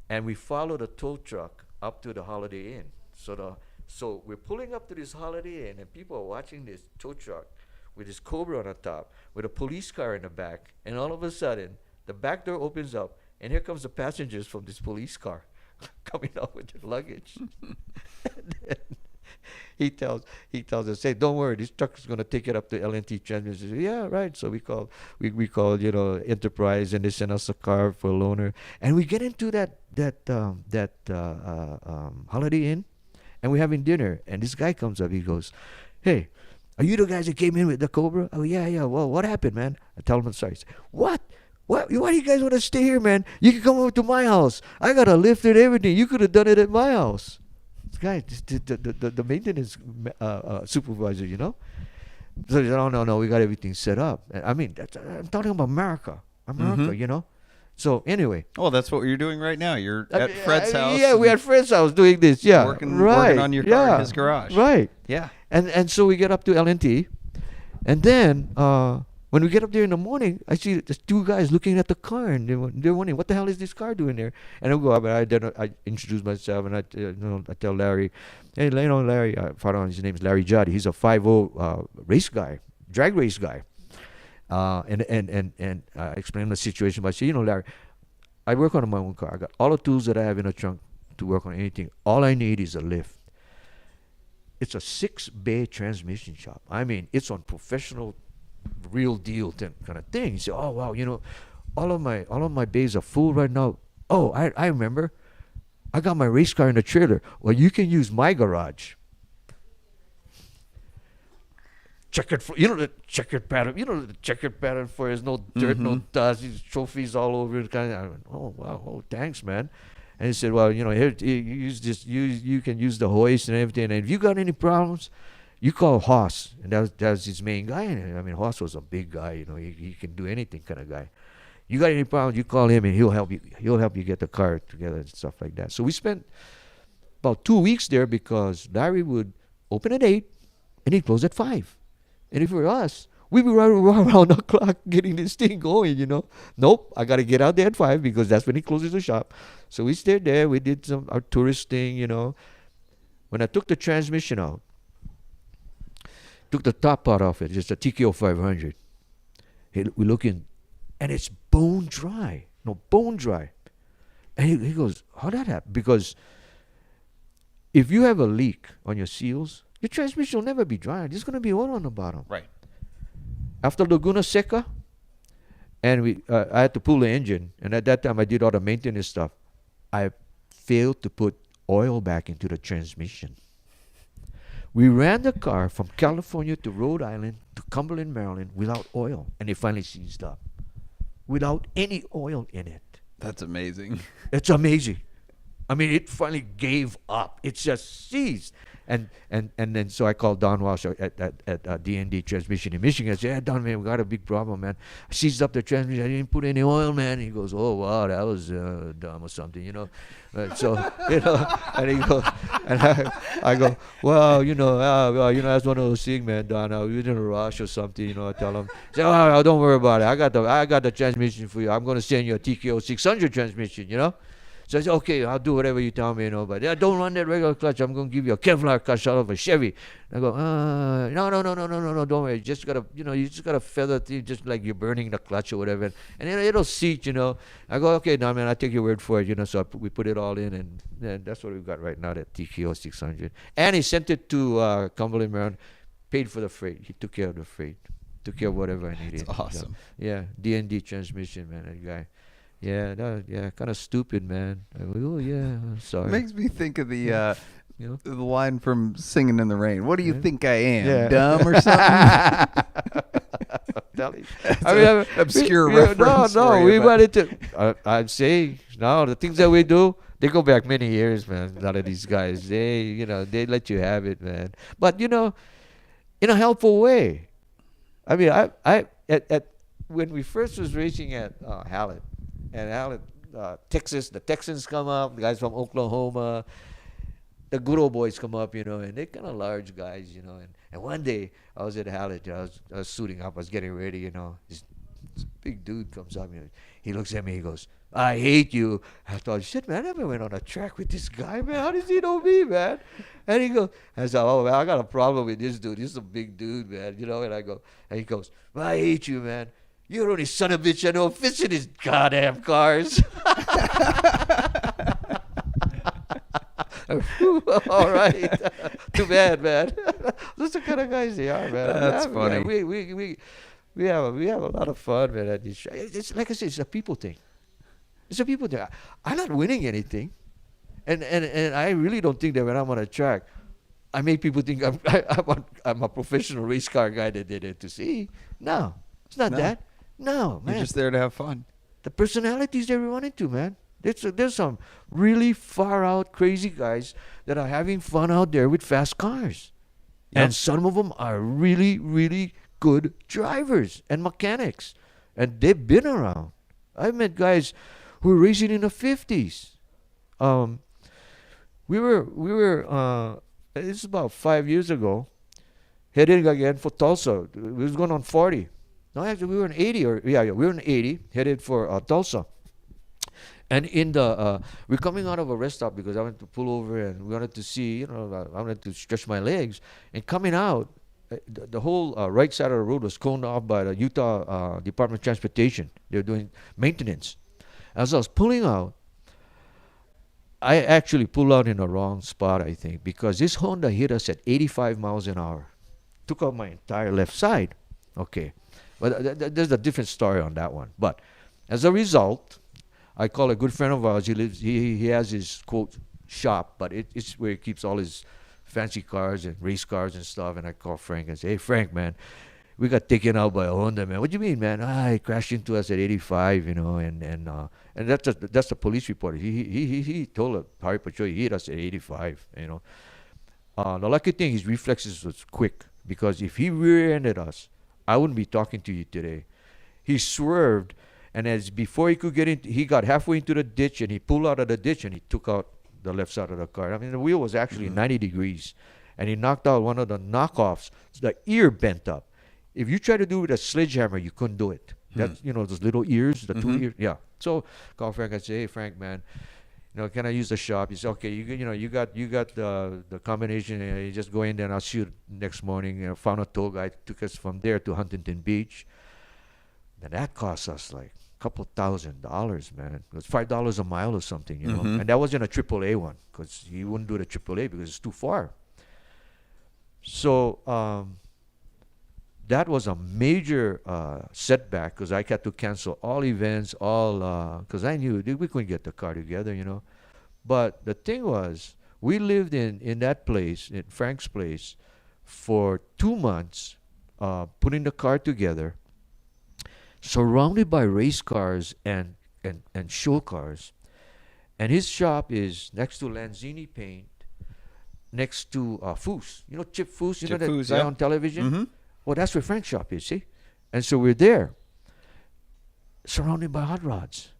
and we follow the tow truck up to the Holiday Inn. So we're pulling up to this Holiday Inn, and people are watching this tow truck with this Cobra on the top, with a police car in the back, and all of a sudden, the back door opens up, and here comes the passengers from this police car coming out with their luggage. And then he tells us, "Hey, don't worry, this truck is gonna take it up to LNT Transmission." Yeah, right. So we call Enterprise, and they send us a car for a loaner, and we get into that Holiday Inn, and we're having dinner, and this guy comes up. He goes, "Hey, are you the guys that came in with the Cobra?" "Oh, yeah. Well, what happened, man?" I tell him, "Sorry." What? Why do you guys want to stay here, man? You can come over to my house. I got a lift and everything. You could have done it at my house. This guy, the maintenance supervisor, So he said, "Oh, no, we got everything set up." I mean, I'm talking about America, So anyway. Well, that's what you're doing right now. You're at Fred's house. Yeah, we're at Fred's house doing this. Yeah, working on your car in his garage. Right. Yeah. And so we get up to LNT, and then when we get up there in the morning, I see there's two guys looking at the car, and they're wondering, what the hell is this car doing there? And I go up, and I introduce myself, and I tell Larry, "Hey, Larry," I found out his name is Larry Judd. He's a 5.0 race guy, drag race guy. And I explained the situation, but I say, "Larry, I work on my own car. I got all the tools that I have in the trunk to work on anything. All I need is a lift. It's a 6-bay transmission shop. I mean, it's on professional, real deal kind of thing." He said, "Oh wow, all of my bays are full right now. Oh, I remember. I got my race car in the trailer. Well, you can use my garage. Checkered, the checkered pattern. The checkered pattern for there's no dirt, no dust, these trophies all over it. I went, oh wow, thanks, man." And he said, "Well, here you use this. You can use the hoist and everything. And if you got any problems, you call Hoss." And that was his main guy. And I mean, Hoss was a big guy. He can do anything kind of guy. You got any problems, you call him, and he'll help you. He'll help you get the car together and stuff like that. So we spent about 2 weeks there, because Larry would open at 8 and he'd close at 5. And if it were us, we'd be right around the clock getting this thing going, Nope, I got to get out there at 5 because that's when he closes the shop. So we stayed there. We did our tourist thing, When I took the transmission out, took the top part off it, just a TKO 500. We look in, and it's bone dry. And he goes, "How that happen?" Because if you have a leak on your seals, your transmission will never be dry. There's going to be oil on the bottom. Right. After Laguna Seca, and I had to pull the engine, and at that time I did all the maintenance stuff. I failed to put oil back into the transmission. We ran the car from California to Rhode Island to Cumberland, Maryland without oil, and it finally seized up without any oil in it. That's amazing. It's amazing. I mean, it finally gave up. It just seized. And then so I called Don Walsh at D&D Transmission in Michigan. I said, "Yeah, Don, man, we got a big problem, man. I seized up the transmission. I didn't put any oil, man." He goes, "Oh, wow, that was dumb or something, So, and he goes, and I go, "Well, that's one of those things, man, Don. We're in a rush or something, I tell him. He said, "Oh, don't worry about it. I got the transmission for you. I'm going to send you a TKO 600 transmission, So I said, "Okay, I'll do whatever you tell me, but don't run that regular clutch. I'm going to give you a Kevlar clutch out of a Chevy." I go, no, don't worry. You just gotta feather thing, just like you're burning the clutch or whatever, and it'll seat, I go, "Okay, no, man, I'll take your word for it, So we put it all in, and that's what we've got right now, that TKO 600. And he sent it to Cumberland, Maryland, paid for the freight. He took care of the freight, took care of whatever I needed. That's awesome. So, yeah, D&D transmission, man, that guy. Yeah, kind of stupid, man. I go, "Oh yeah, I'm sorry." It makes me think of the line from Singing in the Rain. "What do you think I am, dumb or something?" Obscure reference. We wanted to. I'm saying, no, the things that we do, they go back many years, man. A lot of these guys, they let you have it, man. But in a helpful way. I mean, I when we first was racing at Hallett. And out Texas, the Texans come up, the guys from Oklahoma. the good old boys come up, and they're kind of large guys, and one day I was at Hallett, I was suiting up, I was getting ready, this big dude comes up, he looks at me, he goes, I hate you. I thought, shit, man, I never went on a track with this guy, man. How does he know me, man? And he goes, I said, oh, man, I got a problem with this dude. This is a big dude, man, and he goes, I hate you, man. You're the only son of a bitch I know fits in these goddamn cars. All right. Too bad, man. Those are the kind of guys they are, man. That's funny. We have a lot of fun, man. At this. It's like I said, it's a people thing. It's a people thing. I'm not winning anything, and I really don't think that when I'm on a track, I make people think I'm a professional race car guy that they did to see. No, it's not that. No, man. You're just there to have fun. The personalities that we run into, man. There's some really far out crazy guys that are having fun out there with fast cars, and some of them are really, really good drivers and mechanics, and they've been around. I've met guys who were racing in the 50s. We were this is about 5 years ago, heading again for Tulsa. We was going on 40. No, actually we were in 80 we were in 80 headed for Tulsa. And we're coming out of a rest stop because I wanted to pull over and we wanted to see, I wanted to stretch my legs. And coming out, the whole right side of the road was coned off by the Utah Department of Transportation. They were doing maintenance. As I was pulling out, I actually pulled out in the wrong spot, I think, because this Honda hit us at 85 miles an hour. Took out my entire left side. Okay. But there's a different story on that one. But as a result, I call a good friend of ours. He has his, quote, shop, but it's where he keeps all his fancy cars and race cars and stuff. And I call Frank and say, hey, Frank, man, we got taken out by a Honda, man. What do you mean, man? He crashed into us at 85, and that's the police report. He told the highway patrol he hit us at 85, The lucky thing, his reflexes was quick, because if he rear-ended us, I wouldn't be talking to you today. He swerved, and before he could get in, he got halfway into the ditch, and he pulled out of the ditch, and he took out the left side of the car. I mean, the wheel was actually 90 degrees, and he knocked out one of the knockoffs. The ear bent up. If you try to do it with a sledgehammer, you couldn't do it. That's, those little ears, the two ears. Yeah. So call Frank and say, hey, Frank, man, can I use the shop? He said, okay, you got the combination. You just go in there and I'll see you next morning. Found a tow guy, took us from there to Huntington Beach. And that cost us like a couple $1,000, man. It was $5 a mile or something, And that wasn't a AAA one, because he wouldn't do the AAA because it's too far. So that was a major setback, because I had to cancel all events, because I knew we couldn't get the car together, But the thing was, we lived in that place, in Frank's place, for 2 months, putting the car together, surrounded by race cars and show cars. And his shop is next to Lanzini Paint, next to Foose. Chip Foose, Chip that Foose, guy on television? Well, that's where Frank's shop is, see? And so we're there, surrounded by hot rods.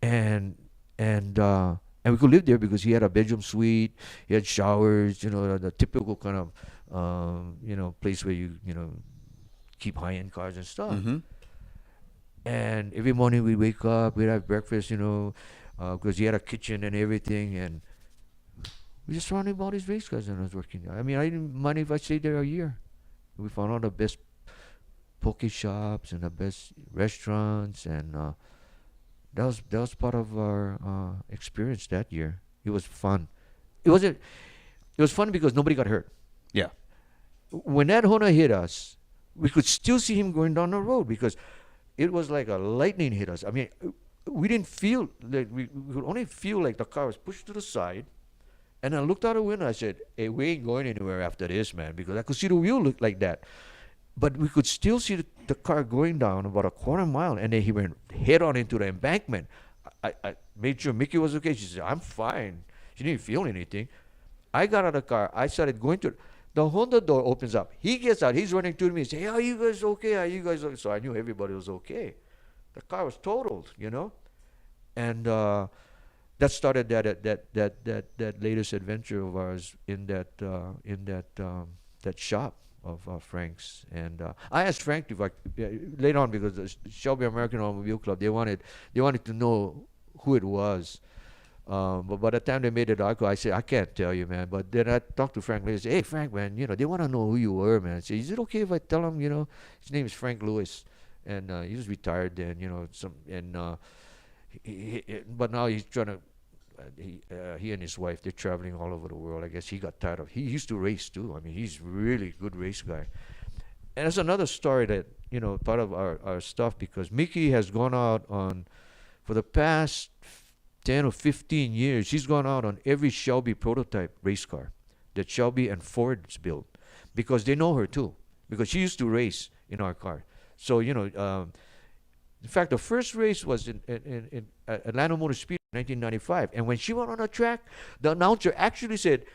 And we could live there because he had a bedroom suite, he had showers, the typical kind of, place where you keep high-end cars and stuff. And every morning we'd wake up, we'd have breakfast, because he had a kitchen and everything. And we just surrounded by all these race cars when I was working there. I mean, I didn't mind if I stayed there a year. We found all the best poke shops and the best restaurants, and that was part of our experience that year. It was fun. It was fun because nobody got hurt. Yeah. When that Honda hit us, we could still see him going down the road because it was like a lightning hit us. I mean, we didn't feel like we could only feel like the car was pushed to the side. And I looked out the window. I said, hey, we ain't going anywhere after this, man, because I could see the wheel look like that. But we could still see the car going down about a quarter mile, and then he went head on into the embankment. I made sure Mickey was okay. She said, I'm fine. She didn't feel anything. I got out of the car. I started going to the Honda door opens up. He gets out. He's running to me and say, hey, are you guys okay? Are you guys okay? So I knew everybody was okay. The car was totaled, And that started that latest adventure of ours in that shop of Frank's. And I asked Frank if later on, because the Shelby American Automobile Club, they wanted to know who it was. But by the time they made it article, I said, I can't tell you, man. But then I talked to Frank later. I said, hey, Frank, man, they want to know who you were, man. I said, is it okay if I tell them, his name is Frank Lewis, and he was retired then, but now he's trying to. He and his wife, they're traveling all over the world. I guess he got tired of. He used to race too. I mean, he's really good race guy. And it's another story that part of our stuff, because Mickey has gone out on, for the past 10 or 15 years, she's gone out on every Shelby prototype race car that Shelby and Ford's built, because they know her too, because she used to race in our car. So, in fact, the first race was in Atlanta Motor Speedway in 1995. And when she went on the track, the announcer actually said,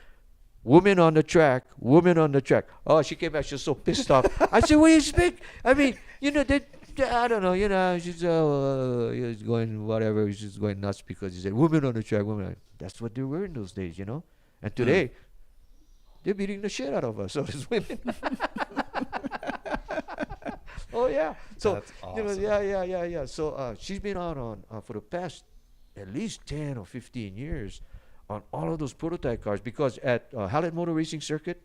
women on the track, women on the track. Oh, she came back, she was so pissed off. I said, what do you expect? I mean, I don't know, she's going whatever, she's going nuts because he said, women on the track, women. That's what they were in those days, And today, they're beating the shit out of us, so it's women. Oh, yeah. So, that's awesome. Yeah. So she's been out on, for the past at least 10 or 15 years, on all of those prototype cars, because at Hallett Motor Racing Circuit,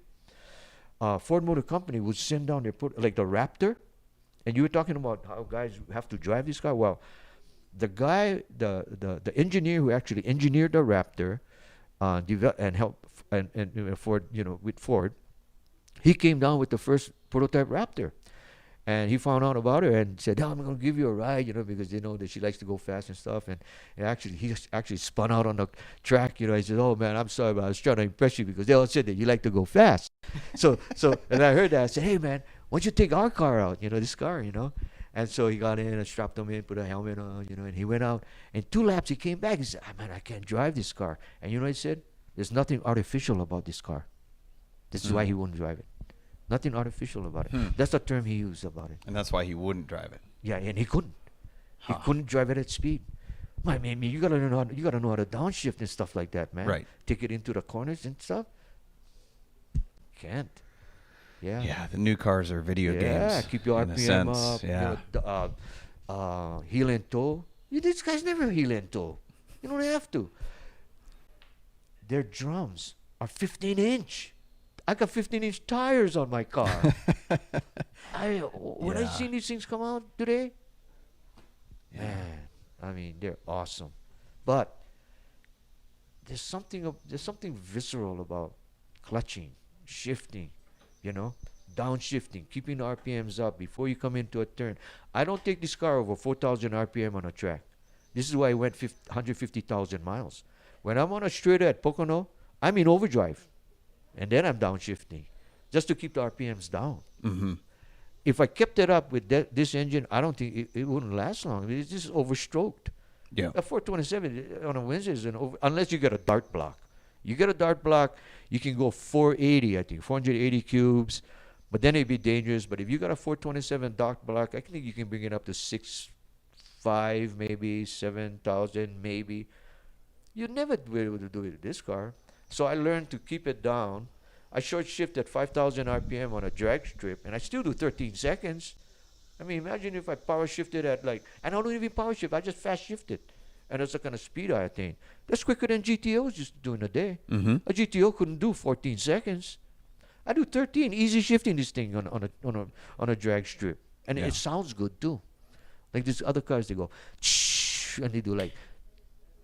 Ford Motor Company would send down their, like the Raptor. And you were talking about how guys have to drive this car. Well, the guy, the engineer who actually engineered the Raptor, and helped, and Ford, with Ford, he came down with the first prototype Raptor. And he found out about her and said, I'm going to give you a ride, because they know that she likes to go fast and stuff. And he actually spun out on the track, I said, oh, man, I'm sorry, but I was trying to impress you because they all said that you like to go fast. So, and I heard that. I said, hey, man, why don't you take our car out, this car, And so he got in and strapped him in, put a helmet on, and he went out. And 2 laps, he came back. He said, man, I can't drive this car. And you know what he said? There's nothing artificial about this car. This is why he won't drive it. Nothing artificial about it. That's the term he used about it. And that's why he wouldn't drive it. Yeah, and he couldn't. He couldn't drive it at speed. I mean, you gotta know how to downshift and stuff like that, man. Right. Take it into the corners and stuff. Can't. Yeah. Yeah, the new cars are video games. Yeah, keep your in a RPM sense. up. Yeah. Heel and toe. These guys never heel and toe. You don't have to. Their drums are 15-inch. I got 15-inch tires on my car. When I seen these things come out today, man, I mean, they're awesome. But there's something visceral about clutching, shifting, downshifting, keeping the RPMs up before you come into a turn. I don't take this car over 4,000 RPM on a track. This is why I went 150,000 miles. When I'm on a straighter at Pocono, I'm in overdrive. And then I'm downshifting, just to keep the RPMs down. Mm-hmm. If I kept it up with this engine, I don't think it wouldn't last long. It's just overstroked. Yeah. A 427 on a Wednesday is unless you get a dart block. You get a dart block, you can go 480, I think, 480 cubes, but then it'd be dangerous. But if you got a 427 dart block, I think you can bring it up to 6.5, maybe 7,000, maybe. You'd never be able to do it with this car. So I learned to keep it down. I short shift at 5,000 RPM on a drag strip, and I still do 13 seconds. I mean, imagine if I power shifted at and I don't even power shift, I just fast shifted. And that's the kind of speed I attain. That's quicker than GTOs used to do in a day. Mm-hmm. A GTO couldn't do 14 seconds. I do 13, easy shifting this thing on a drag strip. And it sounds good too. Like these other cars, they go, and they do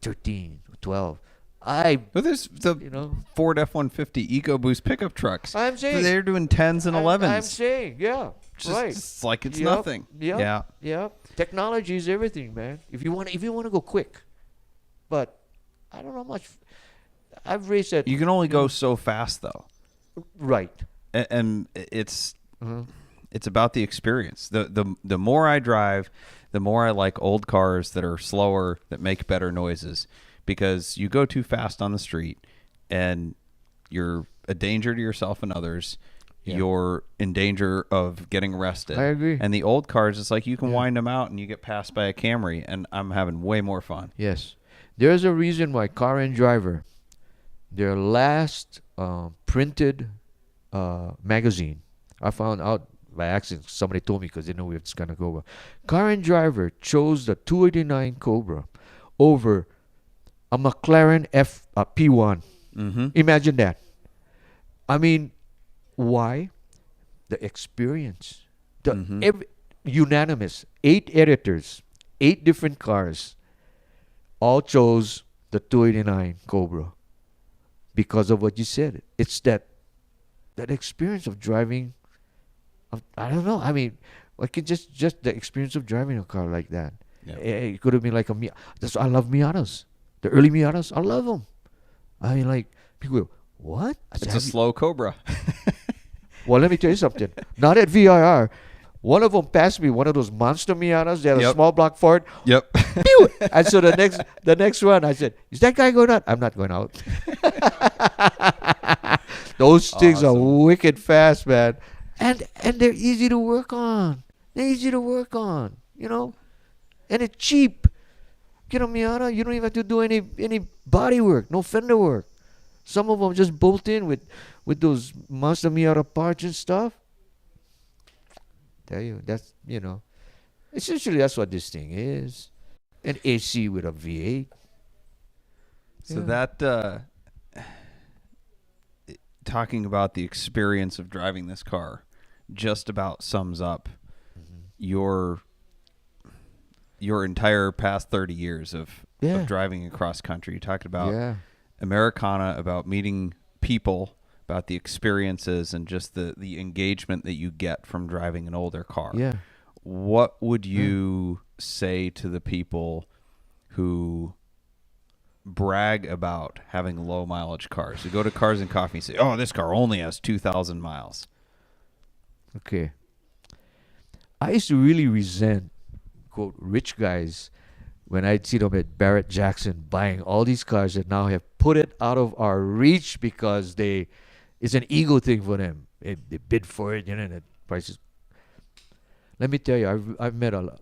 13, 12. There's the Ford F-150 EcoBoost pickup trucks. I'm saying they're doing 10s and 11s. I'm saying, yeah, right. It's like it's nothing. Yeah. Technology is everything, man. If you want to go quick, but I don't know much. I've raced at. You can only go so fast, though. Right. And it's about the experience. The more I drive, the more I like old cars that are slower, that make better noises. Because you go too fast on the street and you're a danger to yourself and others. Yeah. You're in danger of getting arrested. I agree. And the old cars, it's like you can wind them out and you get passed by a Camry, and I'm having way more fun. Yes. There's a reason why Car and Driver, their last printed magazine, I found out by accident. Somebody told me because they know it's gonna go well. Car and Driver chose the 289 Cobra over a McLaren P1. Mm-hmm. Imagine that. I mean, why? The experience. Unanimous. 8 editors, 8 different cars, all chose the 289 Cobra because of what you said. It's that experience of driving. I don't know. I mean, like just the experience of driving a car like that. Yeah. It could have been like a Miata. I love Miatas. The early Miatas, I love them. I mean, like people go, what? It's a slow Cobra. Well, let me tell you something. Not at VIR. One of them passed me, one of those monster Miatas. They had a small block Ford. Yep. Pew! And so the next one, I said, is that guy going out? I'm not going out. Those things are wicked fast, man. And they're easy to work on. They're easy to work on, you know. And it's cheap. Get a Miata, you don't even have to do any body work, no fender work. Some of them just bolt in with those monster Miata parts and stuff. Tell you, that's, you know, essentially that's what this thing is. An AC with a V8. So that, talking about the experience of driving this car, just about sums up your entire past 30 years of driving across country. You talked about Americana, about meeting people, about the experiences, and just the engagement that you get from driving an older car. Yeah. What would you say to the people who brag about having low mileage cars? You go to Cars and Coffee and say, oh, this car only has 2,000 miles. Okay. I used to really resent, quote, rich guys when I'd see them at Barrett Jackson buying all these cars that now have put it out of our reach because it's an ego thing for them. They bid for it, you know, and the prices. Let me tell you, I've made a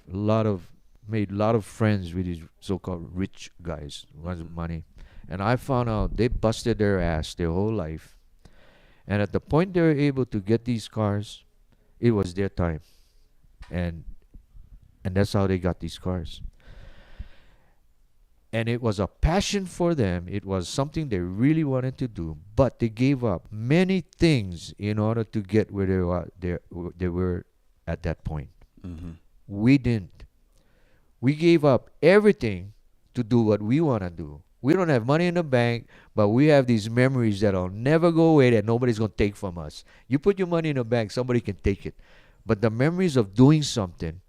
lot of friends with these so-called rich guys, ones with money, and I found out they busted their ass their whole life, and at the point they were able to get these cars, it was their time, and that's how they got these cars. And it was a passion for them. It was something they really wanted to do, but they gave up many things in order to get where they were at that point. Mm-hmm. We didn't. We gave up everything to do what we want to do. We don't have money in the bank, but we have these memories that'll never go away that nobody's going to take from us. You put your money in the bank, somebody can take it. But the memories of doing something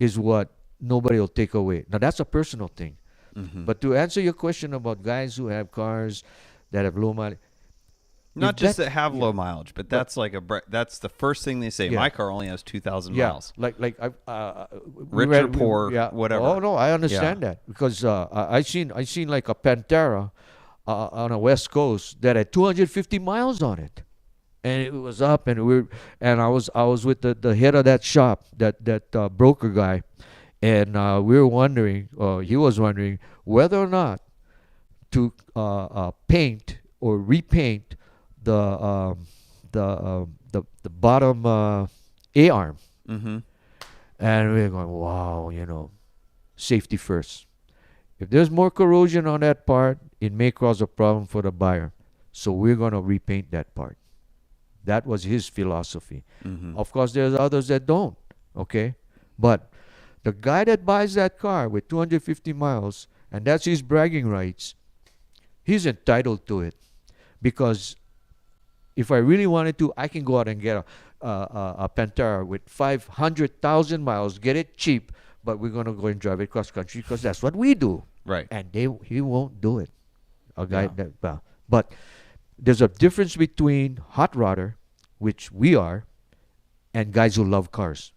is what nobody will take away. Now, that's a personal thing. Mm-hmm. But to answer your question about guys who have cars that have low mileage, not just that have low mileage, but that's like that's the first thing they say. Yeah. My car only has 2,000 miles. Like rich or poor, whatever. Oh no, I understand that because I seen like a Pantera on the West Coast that had 250 miles on it, and it was up, and I was with the head of that shop, that broker guy, and we were wondering, he was wondering whether or not to paint or repaint the bottom A-arm. Mm-hmm. And we're going, wow, you know, safety first. If there's more corrosion on that part, it may cause a problem for the buyer. So we're going to repaint that part. That was his philosophy. Mm-hmm. Of course, there's others that don't, okay? But the guy that buys that car with 250 miles, and that's his bragging rights, he's entitled to it. Because if I really wanted to, I can go out and get a Pantera with 500,000 miles, get it cheap, but we're going to go and drive it cross country because that's what we do. Right. And he won't do it. A guy but there's a difference between hot rodder, which we are, and guys who love cars.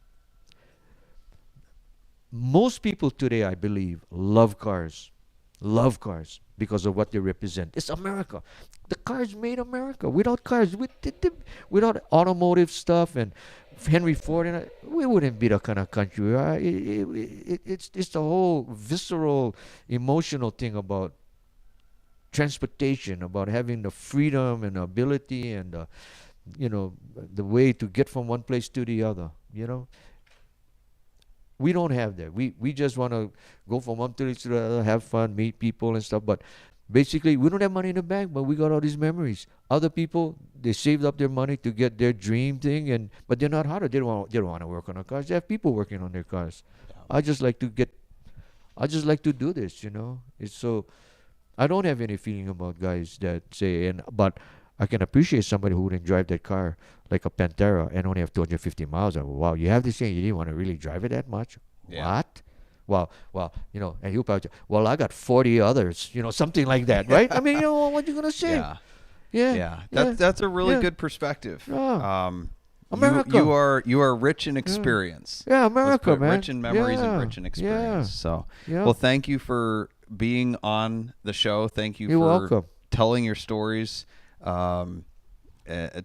Most people today, I believe, love cars because of what they represent. It's America. The cars made America. Without cars, without automotive stuff and Henry Ford and we wouldn't be the kind of country we are. It's the whole visceral, emotional thing about transportation, about having the freedom and the ability and the way to get from one place to the other. We don't have that. We just want to go from one place to the other, have fun, meet people and stuff. But basically, we don't have money in the bank, but we got all these memories. Other people, they saved up their money to get their dream thing, but they're not harder. They don't want to work on their cars. They have people working on their cars. Yeah. I just like to do this. It's so. I don't have any feeling about guys that say, but I can appreciate somebody who wouldn't drive that car like a Pantera and only have 250 miles. Wow, you have this thing, you didn't want to really drive it that much? Yeah. What? Well, and he'll probably, I got 40 others, something like that, right? I mean, what you going to say? Yeah. That's a really good perspective. America. You are rich in experience. Yeah, America, man. Rich in memories and rich in experience. So, well, thank you for being on the show. Thank you You're for welcome. telling your stories.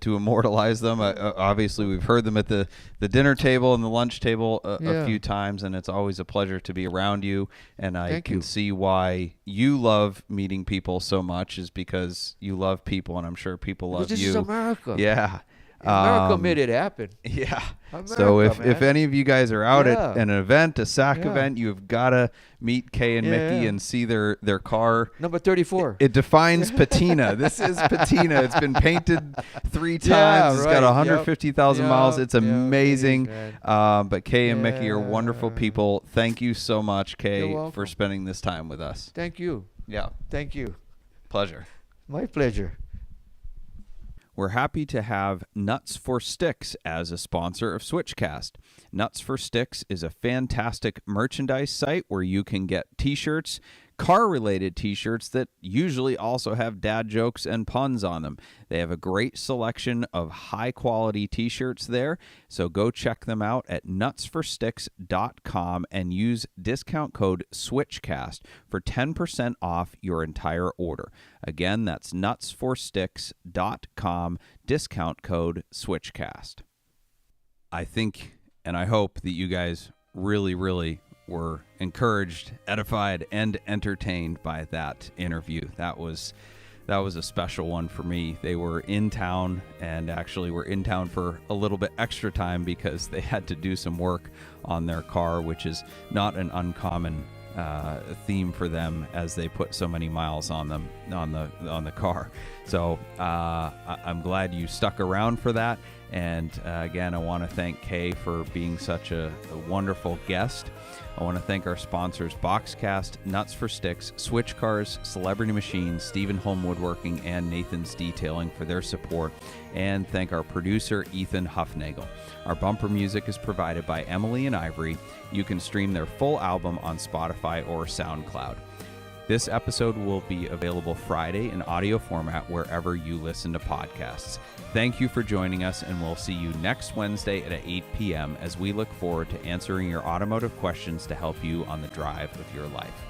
To immortalize them. Obviously, we've heard them at the dinner table and the lunch table a few times, and it's always a pleasure to be around you. And I can see why you love meeting people so much is because you love people, and I'm sure people love you. This is America. Yeah. America made it happen. Yeah. America, so if man. any of you guys are out at an event, a SAC event, you've got to meet Kei and Mickey and see their car. Number 34. It defines patina. This is patina. It's been painted 3 times. It's got 150,000 miles. It's amazing. But Kei and Mickey are wonderful people. Thank you so much, Kei, for spending this time with us. Thank you. Yeah. Thank you. Pleasure. My pleasure. We're happy to have Nuts for Sticks as a sponsor of SwitchCast. Nuts for Sticks is a fantastic merchandise site where you can get t-shirts, car-related t-shirts that usually also have dad jokes and puns on them. They have a great selection of high-quality t-shirts there, so go check them out at nutsforsticks.com and use discount code SwitchCast for 10% off your entire order. Again, that's nutsforsticks.com, discount code SwitchCast. I think and I hope that you guys really, really were encouraged, edified, and entertained by that interview. That was a special one for me. They were in town, and actually were in town for a little bit extra time because they had to do some work on their car, which is not an uncommon theme for them as they put so many miles on them on the car. So I'm glad you stuck around for that. And again, I want to thank Kei for being such a wonderful guest. I want to thank our sponsors, Boxcast, Nuts for Sticks, Switch Cars, Celebrity Machines, Stephen Home Woodworking, and Nathan's Detailing for their support. And thank our producer, Ethan Huffnagel. Our bumper music is provided by Emily and Ivory. You can stream their full album on Spotify or SoundCloud. This episode will be available Friday in audio format wherever you listen to podcasts. Thank you for joining us, and we'll see you next Wednesday at 8 p.m. as we look forward to answering your automotive questions to help you on the drive of your life.